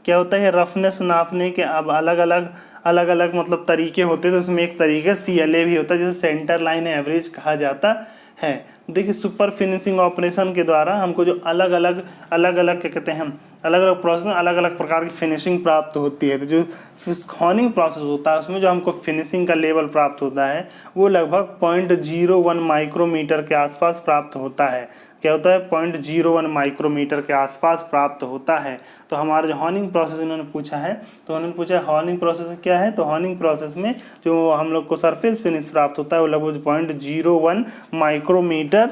क्या होता है? रफनेस नापने के अब अलग अलग मतलब तरीके होते हैं, तो उसमें एक तरीके CLA भी होता है जिसे सेंटर लाइन एवरेज कहा जाता है। देखिए सुपर फिनिशिंग ऑपरेशन के द्वारा हमको जो अलग अलग क्या कहते हैं, अलग अलग प्रोसेस में अलग अलग प्रकार की फिनिशिंग प्राप्त होती है। तो जो हॉर्निंग प्रोसेस होता है उसमें जो हमको फिनिशिंग का लेवल प्राप्त होता है वो लगभग 0.01 माइक्रोमीटर के आसपास प्राप्त होता है। क्या होता है? 0.01 माइक्रोमीटर के आसपास प्राप्त होता है। तो हमारा जो हॉर्निंग प्रोसेस इन्होंने पूछा है, तो उन्होंने पूछा है हॉर्निंग प्रोसेस क्या है? तो हॉर्निंग प्रोसेस में जो हम लोग को सरफेस फिनिश प्राप्त होता है वो लगभग 0.01 माइक्रोमीटर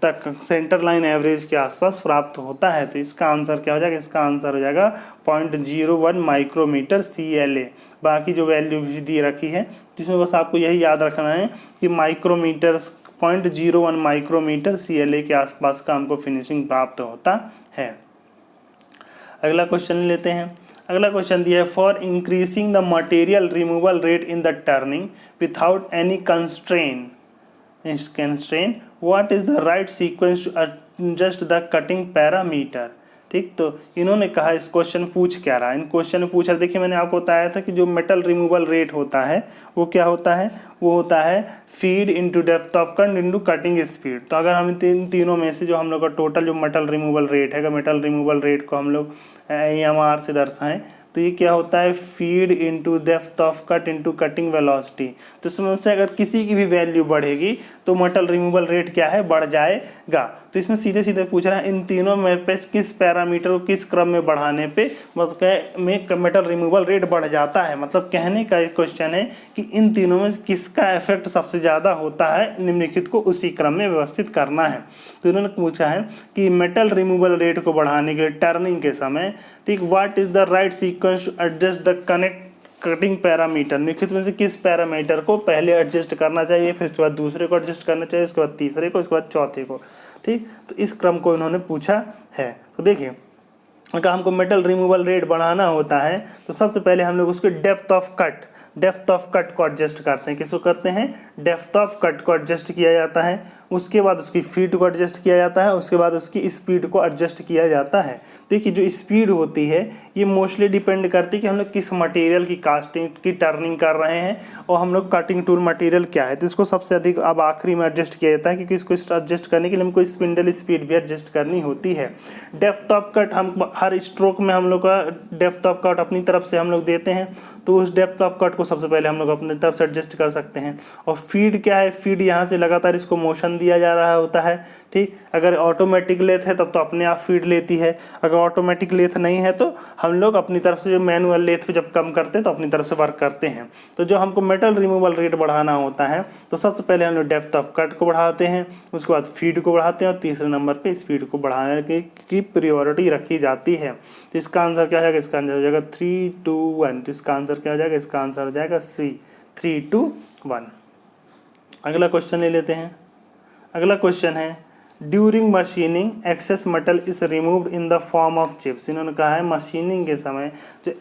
तक सेंटर लाइन एवरेज के आसपास प्राप्त होता है। तो इसका आंसर क्या हो जाएगा? इसका आंसर हो जाएगा 0.01 माइक्रोमीटर CLA। बाकी जो वैल्यू भी दी रखी है जिसमें बस आपको यही याद रखना है कि माइक्रोमीटर 0.01 माइक्रोमीटर CLA के आसपास का हमको फिनिशिंग प्राप्त होता है। अगला क्वेश्चन लेते हैं। अगला क्वेश्चन दिया है for increasing the material removal rate in the turning without any constrain what is the right sequence to adjust the cutting parameter. ठीक, तो इन्होंने कहा इस क्वेश्चन पूछ क्या रहा है? इन क्वेश्चन में पूछा, देखिए मैंने आपको बताया था कि जो मेटल रिमूवल रेट होता है वो क्या होता है? वो होता है feed into depth of cut into cutting speed. तो अगर हम तीनों में से जो हम लोग का टोटल जो मेटल रिमूवल रेट है, मेटल रिमूवल रेट को हम लोग AMR से दर्शाएं तो ये क्या होता है? Feed into depth of cut into cutting velocity. तो इसमें से अगर किसी की भी वैल्यू बढ़ेगी तो मेटल रिमूवल रेट क्या है? बढ़ जाएगा। तो इसमें सीधे सीधे पूछ रहा है इन तीनों में पे किस पैरामीटर को किस क्रम में बढ़ाने पे मतलब मेटल रिमूवल रेट बढ़ जाता है। मतलब कहने का एक क्वेश्चन है कि इन तीनों में किसका इफेक्ट सबसे ज़्यादा होता है, निम्नलिखित को उसी क्रम में व्यवस्थित करना है। तो इन्होंने पूछा है कि मेटल रिमूवल रेट को बढ़ाने के लिए टर्निंग के समय, ठीक, what is the right sequence to adjust the cutting parameter. निम्नलिखित में से किस पैरामीटर को पहले एडजस्ट करना चाहिए, फिर उसके बाद दूसरे को एडजस्ट करना चाहिए, उसके बाद तीसरे को, उसके बाद चौथे को। ठीक, तो इस क्रम को इन्होंने पूछा है। तो देखिए अगर हमको मेटल रिमूवल रेट बढ़ाना होता है तो सबसे पहले हम लोग उसके डेप्थ ऑफ कट को एडजस्ट करते हैं। किसको करते हैं? डेप्थ ऑफ कट को एडजस्ट किया जाता है। उसके बाद उसकी फीड को एडजस्ट किया जाता है। उसके बाद उसकी स्पीड को एडजस्ट किया जाता है। देखिए जो स्पीड होती है ये मोस्टली डिपेंड करती है कि हम लोग किस मटेरियल की कास्टिंग की टर्निंग कर रहे हैं और हम लोग कटिंग टूल मटेरियल क्या है। तो इसको सबसे अधिक अब आखिरी में एडजस्ट किया जाता है क्योंकि इसको एडजस्ट करने के लिए हमको स्पिंडल स्पीड भी एडजस्ट करनी होती है। डेप्थ ऑफ कट हम हर स्ट्रोक में हम लोग का डेप्थ ऑफ कट अपनी तरफ से हम लोग देते हैं, तो उस डेप्थ ऑफ कट को सबसे पहले हम लोग अपनी तरफ से एडजस्ट कर सकते हैं। और फीड क्या है? फीड यहाँ से लगातार इसको मोशन दिया जा रहा होता है। ठीक, अगर ऑटोमेटिक लेथ है तब तो अपने आप फीड लेती है, अगर ऑटोमेटिक लेथ नहीं है तो हम लोग अपनी तरफ से जो मैनुअल लेथ पे जब कम करते हैं तो अपनी तरफ से वर्क करते हैं। तो जो हमको मेटल रिमूवल रेट बढ़ाना होता है तो सबसे पहले हम लोग डेप्थ ऑफ कट को बढ़ाते हैं, उसके बाद फीड को बढ़ाते हैं और तीसरे नंबर पे स्पीड को बढ़ाने की प्रायोरिटी रखी जाती है। तो इसका आंसर क्या है? इसका आंसर हो जाएगा 3, 2, 1। तो इसका आंसर आंसर क्या हो जाएगा, इसका आंसर हो जाएगा सी, 3-2-1। अगला क्वेश्चन ले लेते हैं। अगला क्वेश्चन है during machining excess metal is removed in the form of chips. इन्होंने कहा है मशीनिंग के समय जो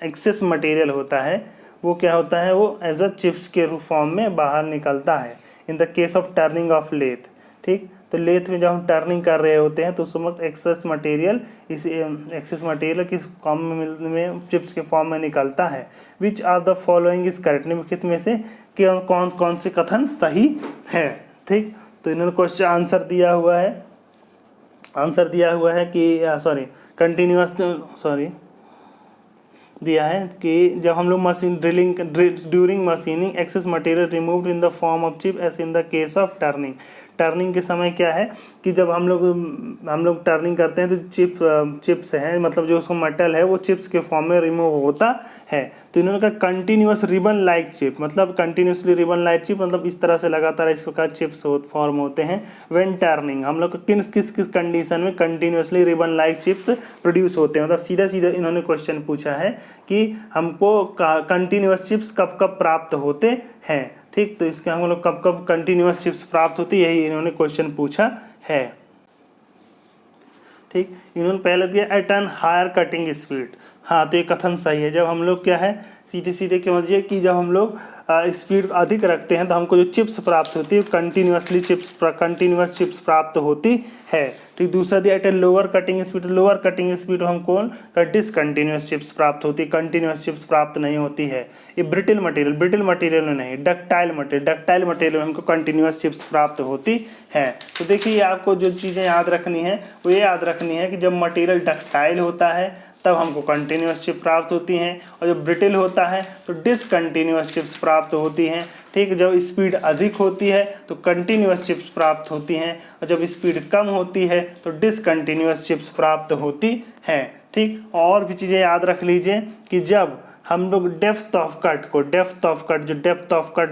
एक्सेस मटेरियल होता है वो क्या होता है, वो एज अ चिप्स के फॉर्म में बाहर निकलता है in the case of turning of lathe. ठीक, तो लेथ में जब हम टर्निंग कर रहे होते हैं तो उस वक्त एक्सेस मटेरियल इस एक्सेस मटेरियल किस फॉर्म में चिप्स के फॉर्म में निकलता है। Which are the following is correct, निम्नलिखित में से कौन कौन से कथन सही है। ठीक, तो इन्होंने क्वेश्चन आंसर दिया हुआ है कि कंटिन्यूअस दिया है कि जब हम लोग machine during machining excess material removed in the form of chip as in the case of turning के समय क्या है कि जब हम लोग टर्निंग करते हैं तो चिप्स है, मतलब जो उसका मेटल है वो चिप्स के फॉर्म में रिमूव होता है। तो इन्होंने कहा कंटिन्यूअस रिबन लाइक चिप, मतलब कंटिन्यूसली रिबन लाइक चिप, मतलब इस तरह से लगातार इस प्रकार चिप्स फॉर्म होते हैं व्हेन टर्निंग। हम लोग किस कंडीशन में continuously ribbon like chips produce होते हैं, मतलब सीधा इन्होंने क्वेश्चन पूछा है कि हमको कंटिन्यूअस चिप्स कब कब प्राप्त होते हैं। ठीक, तो इसके हम लोग कब कब कंटिन्यूअस चिप्स प्राप्त होती है, यही इन्होंने क्वेश्चन पूछा है। ठीक, इन्होंने पहले दिया at an higher cutting speed. हाँ, तो ये कथन सही है। जब हम लोग क्या है सीधे समझिए कि जब हम लोग स्पीड अधिक रखते हैं तो हमको जो चिप्स प्राप्त होती है कंटिन्यूअस चिप्स प्राप्त होती है। ठीक, दूसरा दिया at a lower cutting speed हमको डिसकंटिन्यूअस चिप्स प्राप्त होती है, कंटिन्यूअस चिप्स प्राप्त नहीं होती है। ये ब्रिटिल मटेरियल में नहीं, डक्टाइल मटेरियल में हमको कंटिन्यूअस चिप्स प्राप्त होती है। तो देखिए आपको जो चीज़ें याद रखनी है वो ये याद रखनी है कि जब मटेरियल डक्टाइल होता है तब हमको कंटिन्यूअस चिप प्राप्त होती हैं, और जब ब्रिटिल होता है तो डिसकंटिन्यूअस चिप्स प्राप्त होती हैं। ठीक, जब स्पीड अधिक होती है तो कंटिन्यूअस चिप्स प्राप्त होती हैं, और जब स्पीड कम होती है तो डिसकंटिन्यूअस चिप्स प्राप्त होती हैं। ठीक, और भी चीज़ें याद रख लीजिए कि जब हम लोग डेप्थ ऑफ कट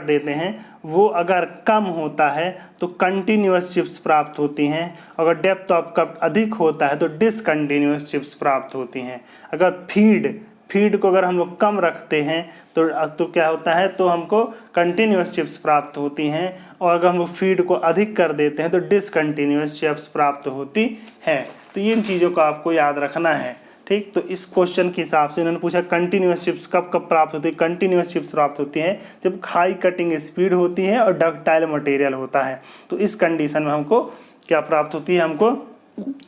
देते हैं वो अगर कम होता है तो कंटिन्यूअस चिप्स प्राप्त होती हैं, अगर डेप्थ ऑफ कट अधिक होता है तो डिसकंटिन्यूअस चिप्स प्राप्त होती हैं। अगर फीड को अगर हम लोग कम रखते हैं तो क्या होता है, तो हमको कंटिन्यूअस चिप्स प्राप्त होती हैं, और अगर हम लोग फीड को अधिक कर देते हैं तो डिसकंटिन्यूअस चिप्स प्राप्त होती हैं। तो इन चीज़ों को आपको याद रखना है। ठीक, तो इस क्वेश्चन के हिसाब से इन्होंने पूछा कंटिन्यूअस चिप्स कब कब प्राप्त होती है। कंटिन्यूअस चिप्स प्राप्त होती हैं जब हाई कटिंग स्पीड होती है और डक्टाइल मटेरियल होता है। तो इस कंडीशन में हमको क्या प्राप्त होती है, हमको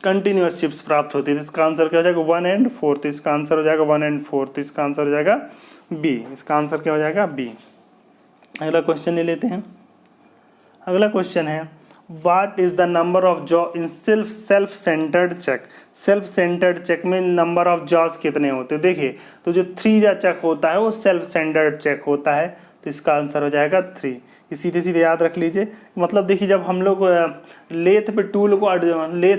कंटिन्यूअस चिप्स प्राप्त होती है। इसका आंसर क्या हो जाएगा 1 और 4, तो इसका आंसर हो जाएगा 1 और 4, तो इसका आंसर हो जाएगा बी। इसका आंसर क्या हो जाएगा बी। अगला क्वेश्चन ले लेते हैं। अगला क्वेश्चन है what is the number of jaw in self centred chuck. Self centred chuck में नंबर ऑफ जॉज कितने होते हैं। देखिए, तो जो 3 जा चेक होता है वो सेल्फ सेंटर्ड चेक होता है, तो इसका आंसर हो जाएगा 3। ये सीधे याद रख लीजिए। मतलब देखिए, जब हम लोग लेथ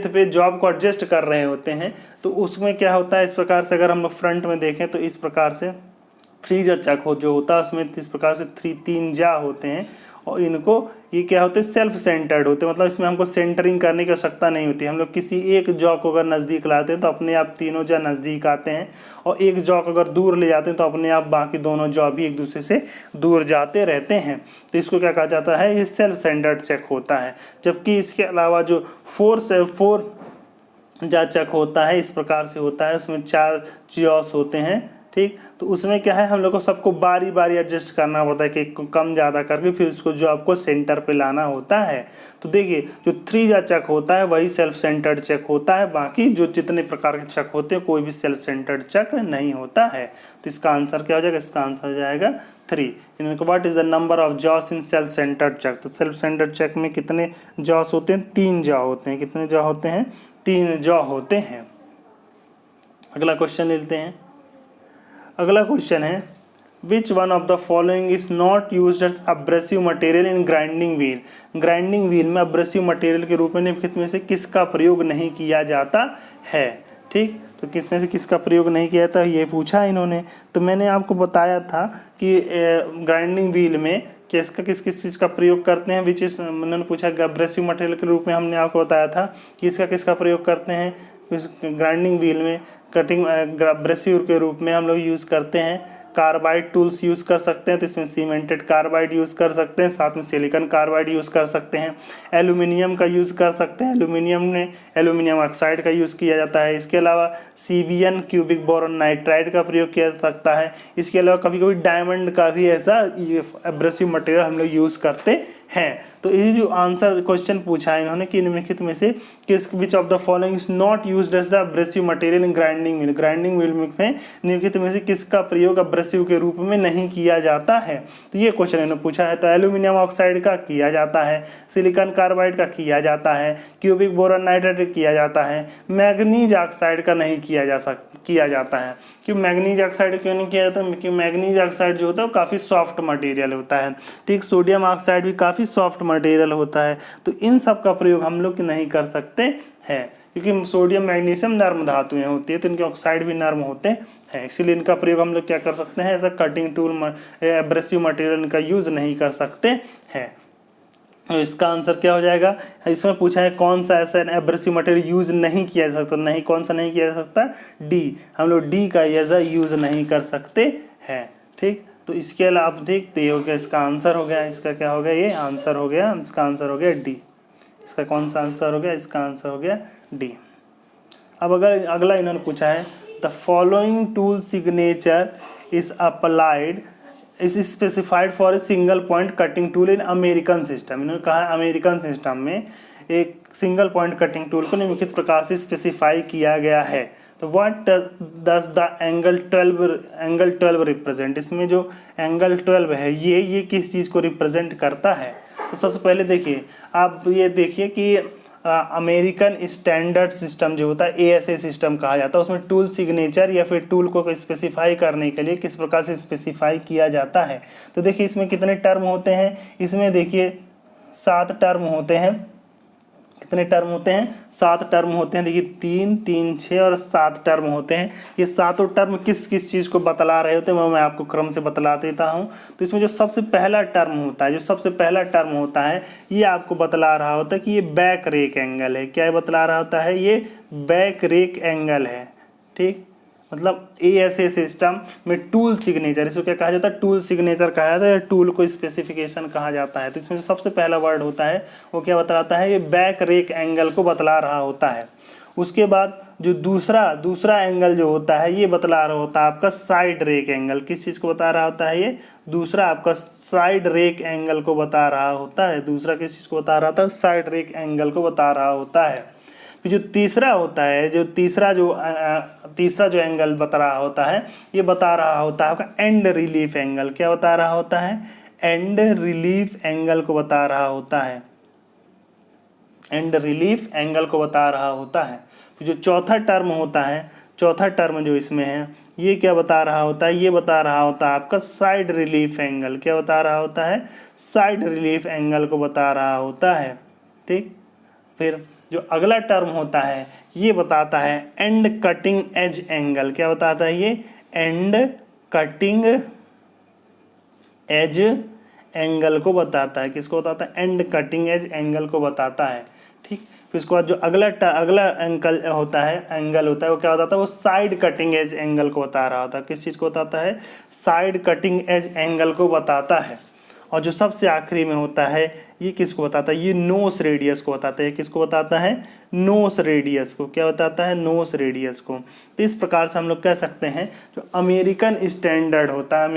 पे जॉब को एडजस्ट कर रहे होते हैं तो उसमें क्या होता है, इस प्रकार से अगर हम लोग फ्रंट में देखें तो इस प्रकार से 3 जा चक जो होता है उसमें इस प्रकार से 3 जा होते हैं, और इनको ये क्या होते हैं सेल्फ सेंटर्ड होते हैं। मतलब इसमें हमको सेंटरिंग करने की आवश्यकता नहीं होती। हम लोग किसी एक जॉ को अगर नज़दीक लाते हैं तो अपने आप तीनों जॉ नज़दीक आते हैं, और एक जॉ को अगर दूर ले जाते हैं तो अपने आप बाकी दोनों जॉ भी एक दूसरे से दूर जाते रहते हैं। तो इसको क्या कहा जाता है, ये सेल्फ सेंटर्ड चेक होता है। जबकि इसके अलावा जो 4 जा चेक होता है इस प्रकार से होता है, उसमें 4 जॉस होते हैं। ठीक, तो उसमें क्या है, हम लोग को सबको बारी बारी एडजस्ट करना होता है कि कम ज़्यादा करके फिर उसको जो आपको सेंटर पे लाना होता है। तो देखिए, जो 3 जा चेक होता है वही सेल्फ सेंटर्ड चेक होता है, बाकी जो जितने प्रकार के चेक होते हैं कोई भी सेल्फ सेंटर्ड चेक नहीं होता है। तो इसका आंसर क्या हो जाएगा, इसका आंसर हो जाएगा 3। इनके what is the number of jaws in self centred chuck. तो सेल्फ सेंटर्ड चेक में कितने जॉस होते हैं, 3 जॉ होते हैं। कितने जॉ होते हैं, 3 जॉ होते हैं। अगला क्वेश्चन लेते हैं। अगला क्वेश्चन है which one of the following is not used as abrasive material in grinding wheel. Grinding wheel में अब्रेसिव मटेरियल के रूप में निम्नलिखित में से किसका प्रयोग नहीं किया जाता है। ठीक, तो किसमें से किसका प्रयोग नहीं किया जाता ये पूछा इन्होंने। तो मैंने आपको बताया था कि ग्राइंडिंग व्हील में किस चीज़ का प्रयोग करते हैं, विच इज उन्होंने पूछा अब्रेसिव मटेरियल के रूप में। हमने आपको बताया था कि किसका प्रयोग करते हैं ग्राइंडिंग व्हील में, कटिंग एब्रेसिव के रूप में हम लोग यूज़ करते हैं। कार्बाइड टूल्स यूज़ कर सकते हैं, तो इसमें सीमेंटेड कार्बाइड यूज़ कर सकते हैं, साथ में सिलिकॉन कार्बाइड यूज़ कर सकते हैं। एल्यूमिनियम का यूज़ कर सकते हैं, एल्यूमिनियम ऑक्साइड का यूज़ किया जाता है। इसके अलावा CBN क्यूबिक बोरॉन नाइट्राइड का प्रयोग किया जा सकता है। इसके अलावा कभी कभी डायमंड का भी ऐसा एब्रेसिव मटेरियल हम लोग यूज़ करते हैं। तो ये जो आंसर क्वेश्चन पूछा है इन्होंने कि निम्नलिखित में से किस which of the following is not used as the abrasive material in grinding mill, grinding mill में निम्नलिखित में से किसका प्रयोग एब्रेसिव के रूप में नहीं किया जाता है। तो ये क्वेश्चन इन्होंने पूछा है। तो एल्यूमिनियम ऑक्साइड का किया जाता है, सिलिकॉन कार्बाइड का किया जाता है, क्यूबिक बोरॉन नाइट्राइड किया जाता है, मैग्नीज ऑक्साइड का नहीं किया जाता है। कि मैग्नीज ऑक्साइड क्यों नहीं किया जाता? क्योंकि मैग्नीज ऑक्साइड जो होता है वो काफ़ी सॉफ्ट मटेरियल होता है। ठीक, सोडियम ऑक्साइड भी काफ़ी सॉफ्ट मटेरियल होता है, तो इन सब का प्रयोग हम लोग नहीं कर सकते हैं, क्योंकि सोडियम मैग्नीशियम नर्म धातुएं होती है, तो इनके ऑक्साइड भी नर्म होते हैं, इसीलिए इनका प्रयोग हम लोग क्या कर सकते हैं, ऐसा कटिंग टूल एब्रेसिव मटेरियल इनका यूज़ नहीं कर सकते हैं। तो इसका आंसर क्या हो जाएगा? इसमें पूछा है कौन सा ऐसा एब्रेसिव मटेरियल यूज़ नहीं किया जा सकता, नहीं कौन सा नहीं किया जा सकता? डी, हम लोग डी का ऐसा यूज़ नहीं कर सकते हैं। ठीक, तो इसके अलावा आप देखते हो गया, इसका आंसर हो गया, इसका क्या हो गया, ये आंसर हो गया, इसका आंसर हो गया डी। इसका कौन सा आंसर हो गया? इसका आंसर हो गया डी। अब अगर अगला इन्होंने पूछा है the following tool signature is applied is specified for a single point cutting tool in American system. इन्होंने कहा है अमेरिकन सिस्टम में एक सिंगल पॉइंट कटिंग टूल को निम्नलिखित प्रकार से स्पेसिफाई किया गया है। तो what does the angle 12 represent? इसमें जो एंगल 12 है ये किस चीज़ को रिप्रेजेंट करता है? तो सबसे पहले देखिए, आप ये देखिए कि अमेरिकन स्टैंडर्ड सिस्टम जो होता है ASA सिस्टम कहा जाता है, उसमें टूल सिग्नेचर या फिर टूल को स्पेसिफाई करने के लिए किस प्रकार से स्पेसिफाई किया जाता है। तो देखिए इसमें कितने टर्म होते हैं, इसमें देखिए 7 टर्म होते हैं। कितने टर्म होते हैं? 7 टर्म होते हैं। देखिए 3, 3, 6 और 7 टर्म होते हैं। ये सातों टर्म किस किस चीज़ को बतला रहे होते हैं मैं आपको क्रम से बतला देता हूँ। तो इसमें जो सबसे पहला टर्म होता है, ये आपको बतला रहा होता है कि ये बैक रेक एंगल है। क्या बतला रहा होता है? ये बैक रेक एंगल है। ठीक, मतलब ASA सिस्टम में टूल सिग्नेचर, इसको क्या कहा जाता है? टूल सिग्नेचर कहा जाता है, टूल को स्पेसिफिकेशन कहा जाता है। तो इसमें सबसे पहला वर्ड होता है वो क्या बतलाता है? ये बैक रेक एंगल को बतला रहा होता है। उसके बाद जो दूसरा एंगल जो होता है ये बतला रहा होता है आपका साइड रेक एंगल। किस चीज़ को बता रहा होता है? ये दूसरा आपका साइड रेक एंगल को बता रहा होता है। दूसरा किस चीज़ को बता रहा था? साइड रेक एंगल को बता रहा होता है। फिर जो तीसरा होता है, तीसरा जो एंगल बता रहा होता है, ये बता रहा होता है आपका एंड रिलीफ एंगल। क्या बता रहा होता है? एंड रिलीफ एंगल को बता रहा होता है। एंड रिलीफ एंगल को बता रहा होता है। जो चौथा टर्म होता है, चौथा टर्म जो इसमें है, ये क्या बता रहा होता है? ये बता रहा होता है आपका साइड रिलीफ एंगल। क्या बता रहा होता है? साइड रिलीफ एंगल को बता रहा होता है। ठीक, फिर जो अगला टर्म होता है ये बताता है एंड कटिंग एज एंगल। क्या बताता है? ये एंड कटिंग एज एंगल को बताता है। किसको बताता है? एंड कटिंग एज एंगल को बताता है। ठीक, फिर उसके बाद जो अगला एंगल होता है वो क्या बताता है? वो साइड कटिंग एज एंगल को बता रहा होता है। किस चीज़ को बताता है? साइड कटिंग एज एंगल को बताता है। और जो सबसे आखिरी में होता है ये किसको बताता है? ये नोस रेडियस को बताता है। किसको बताता है? नोस रेडियस को। क्या बताता है? नोस रेडियस को। तो इस प्रकार से हम लोग कह सकते हैं जो अमेरिकन स्टैंडर्ड होता है,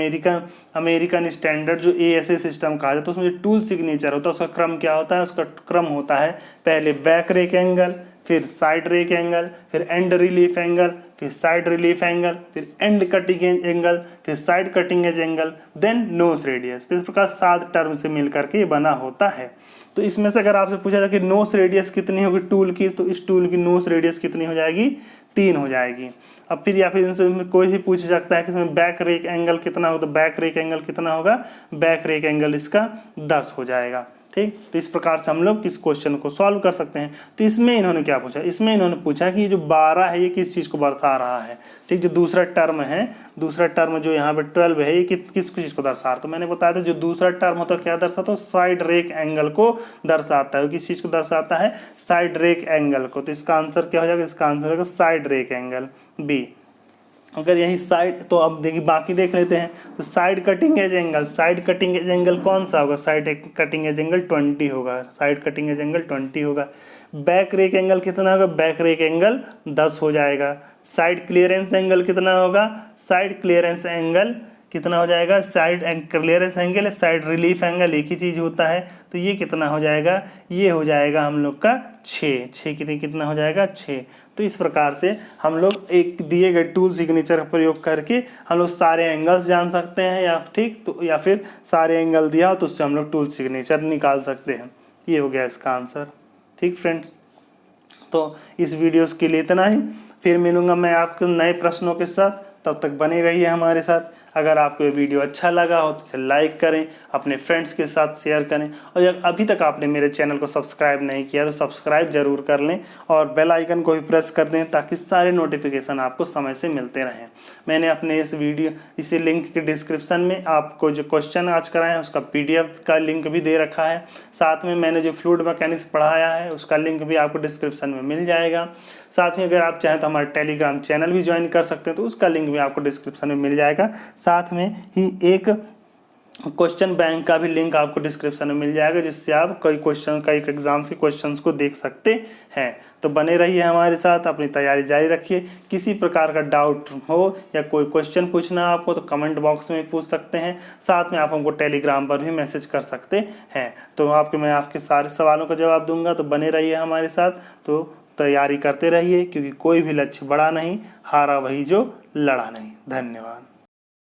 अमेरिकन स्टैंडर्ड जो ASA सिस्टम कहा जाता है, उसमें जो टूल सिग्नेचर होता है उसका क्रम क्या होता है? उसका क्रम होता है पहले बैक रेक एंगल, फिर साइड रेक एंगल, फिर एंड रिलीफ एंगल, फिर साइड रिलीफ एंगल, फिर एंड कटिंग एंगल, फिर side cutting edge angle, then nose radius. तो इस प्रकार 7 टर्म से मिलकर के ये बना होता है। तो इसमें से अगर आपसे पूछा जाए कि नोस रेडियस कितनी होगी टूल की, तो इस टूल की नोस रेडियस कितनी हो जाएगी? 3 हो जाएगी। अब फिर या फिर इनसे कोई भी पूछ सकता है कि इसमें बैक रेक एंगल कितना होगा, तो बैक रेक एंगल कितना होगा? बैक रेक एंगल इसका 10 हो जाएगा। ठीक, तो इस प्रकार से हम लोग इस क्वेश्चन को सॉल्व कर सकते हैं। तो इसमें इन्होंने क्या पूछा? इसमें इन्होंने पूछा कि ये जो 12 है ये किस चीज़ को बता रहा है। ठीक, जो दूसरा टर्म जो यहाँ पे 12 है ये किस चीज़ को दर्शा रहा है? तो मैंने बताया था जो दूसरा टर्म होता है क्या दर्शाता है? साइड रेक एंगल को दर्शाता है। किस चीज़ को दर्शाता है? साइड रेक एंगल को। तो इसका आंसर क्या हो जाएगा? इसका आंसर होगा साइड रेक एंगल। बी। अगर यही साइड, तो अब देखिए बाकी देख लेते हैं। तो side cutting edge angle, side cutting edge angle कौन सा होगा? साइड कटिंग एज एंगल 20 होगा, साइड कटिंग एज एंगल 20 होगा। बैक रेक एंगल कितना होगा? बैक रेक एंगल 10 हो जाएगा। साइड क्लियरेंस एंगल कितना होगा? साइड क्लियरेंस एंगल कितना हो जाएगा? Side clearance angle, side relief angle एक ही चीज़ होता है। तो ये कितना हो जाएगा? ये हो जाएगा हम लोग का 6 कितना हो जाएगा? 6। तो इस प्रकार से हम लोग एक दिए गए टूल सिग्नेचर का प्रयोग करके हम लोग सारे एंगल्स जान सकते हैं, या ठीक तो या फिर सारे एंगल दिया हो तो उससे हम लोग टूल सिग्नेचर निकाल सकते हैं। ये हो गया इसका आंसर। ठीक फ्रेंड्स, तो इस वीडियोस के लिए इतना ही। फिर मिलूंगा मैं आपको नए प्रश्नों के साथ, तब तक बने रहिए हमारे साथ। अगर आपको ये वीडियो अच्छा लगा हो तो इसे लाइक करें, अपने फ्रेंड्स के साथ शेयर करें, और अगर अभी तक आपने मेरे चैनल को सब्सक्राइब नहीं किया तो सब्सक्राइब जरूर कर लें और बेल आइकन को भी प्रेस कर दें ताकि सारे नोटिफिकेशन आपको समय से मिलते रहें। मैंने अपने इसी लिंक के डिस्क्रिप्शन में आपको जो क्वेश्चन आज कराए हैं उसका PDF का लिंक भी दे रखा है। साथ में मैंने जो फ्लूइड मैकेनिक्स पढ़ाया है उसका लिंक भी आपको डिस्क्रिप्शन में मिल जाएगा। साथ में अगर आप चाहें तो हमारा टेलीग्राम चैनल भी ज्वाइन कर सकते हैं, तो उसका लिंक भी आपको डिस्क्रिप्शन में मिल जाएगा। साथ में ही एक क्वेश्चन बैंक का भी लिंक आपको डिस्क्रिप्शन में मिल जाएगा, जिससे आप कई एग्जाम्स के क्वेश्चंस को देख सकते हैं। तो बने रहिए हमारे साथ, अपनी तैयारी जारी रखिए। किसी प्रकार का डाउट हो या कोई क्वेश्चन पूछना आपको तो कमेंट बॉक्स में पूछ सकते हैं। साथ में आप हमको टेलीग्राम पर भी मैसेज कर सकते हैं, तो मैं आपके सारे सवालों का जवाब दूंगा। तो बने रहिए हमारे साथ, तो तैयारी करते रहिए, क्योंकि कोई भी लक्ष्य बड़ा नहीं, हारा वही जो लड़ा नहीं। धन्यवाद।